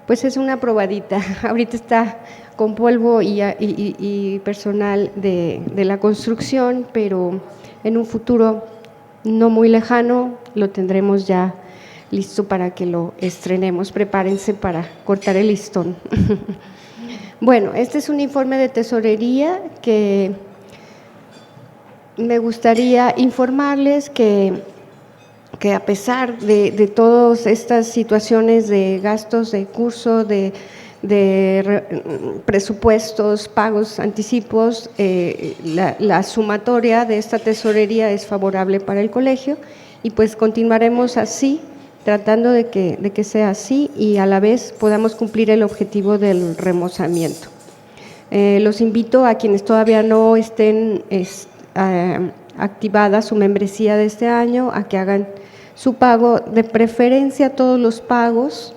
pues es una probadita. Ahorita está con polvo y personal de la construcción, pero en un futuro no muy lejano lo tendremos ya listo para que lo estrenemos. Prepárense para cortar el listón. Bueno, este es un informe de tesorería que me gustaría informarles que a pesar de todas estas situaciones de gastos de curso, de presupuestos, pagos, anticipos, la sumatoria de esta tesorería es favorable para el colegio y pues continuaremos así, tratando de que sea así y a la vez podamos cumplir el objetivo del remozamiento. Los invito a quienes todavía no estén activada su membresía de este año a que hagan su pago, de preferencia todos los pagos,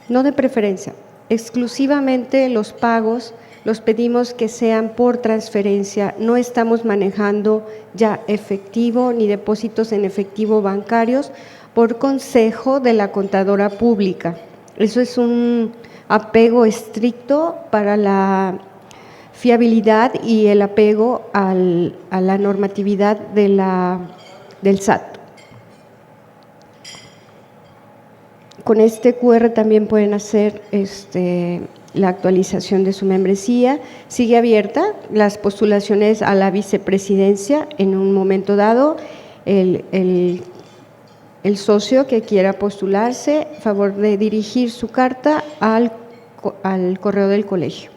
no de preferencia, exclusivamente los pagos los pedimos que sean por transferencia, no estamos manejando ya efectivo ni depósitos en efectivo bancarios por consejo de la contadora pública. Eso es un apego estricto para la fiabilidad y el apego a la normatividad del SAT. Con este QR también pueden hacer la actualización de su membresía. Sigue abierta las postulaciones a la vicepresidencia en un momento dado. El socio que quiera postularse, a favor de dirigir su carta al correo del colegio.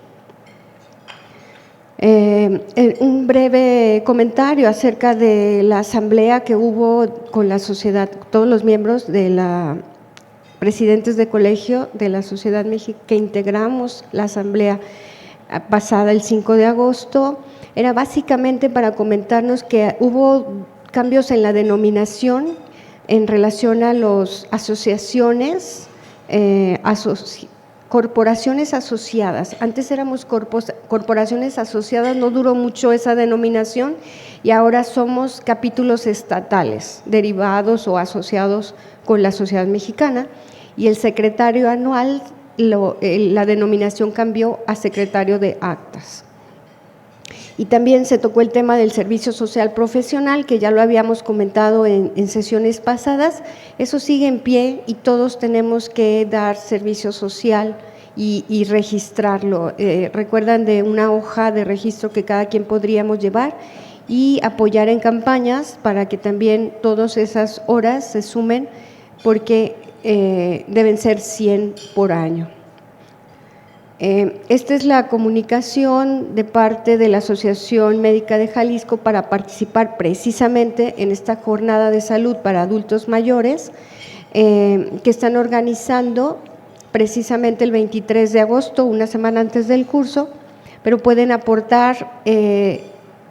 Un breve comentario acerca de la asamblea que hubo con la sociedad, todos los miembros de la presidentes de colegio de la Sociedad Mexicana que integramos la asamblea pasada el 5 de agosto, era básicamente para comentarnos que hubo cambios en la denominación en relación a las asociaciones, corporaciones asociadas. Antes éramos corporaciones asociadas, no duró mucho esa denominación y ahora somos capítulos estatales, derivados o asociados con la Sociedad Mexicana. Y el secretario anual, la denominación cambió a secretario de actas. Y también se tocó el tema del servicio social profesional, que ya lo habíamos comentado en sesiones pasadas. Eso sigue en pie y todos tenemos que dar servicio social y registrarlo. Recuerdan de una hoja de registro que cada quien podríamos llevar y apoyar en campañas para que también todas esas horas se sumen, porque deben ser 100 por año. Esta es la comunicación de parte de la Asociación Médica de Jalisco para participar precisamente en esta jornada de salud para adultos mayores que están organizando precisamente el 23 de agosto, una semana antes del curso, pero pueden aportar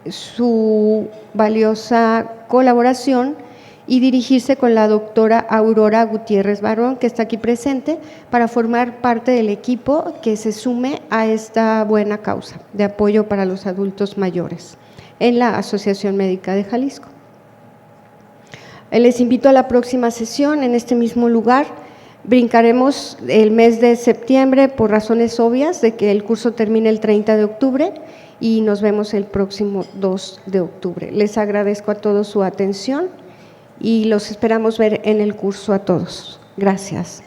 su valiosa colaboración y dirigirse con la doctora Aurora Gutiérrez Barrón, que está aquí presente, para formar parte del equipo que se sume a esta buena causa de apoyo para los adultos mayores en la Asociación Médica de Jalisco. Les invito a la próxima sesión en este mismo lugar. Brincaremos el mes de septiembre por razones obvias de que el curso termine el 30 de octubre y nos vemos el próximo 2 de octubre. Les agradezco a todos su atención y los esperamos ver en el curso a todos. Gracias.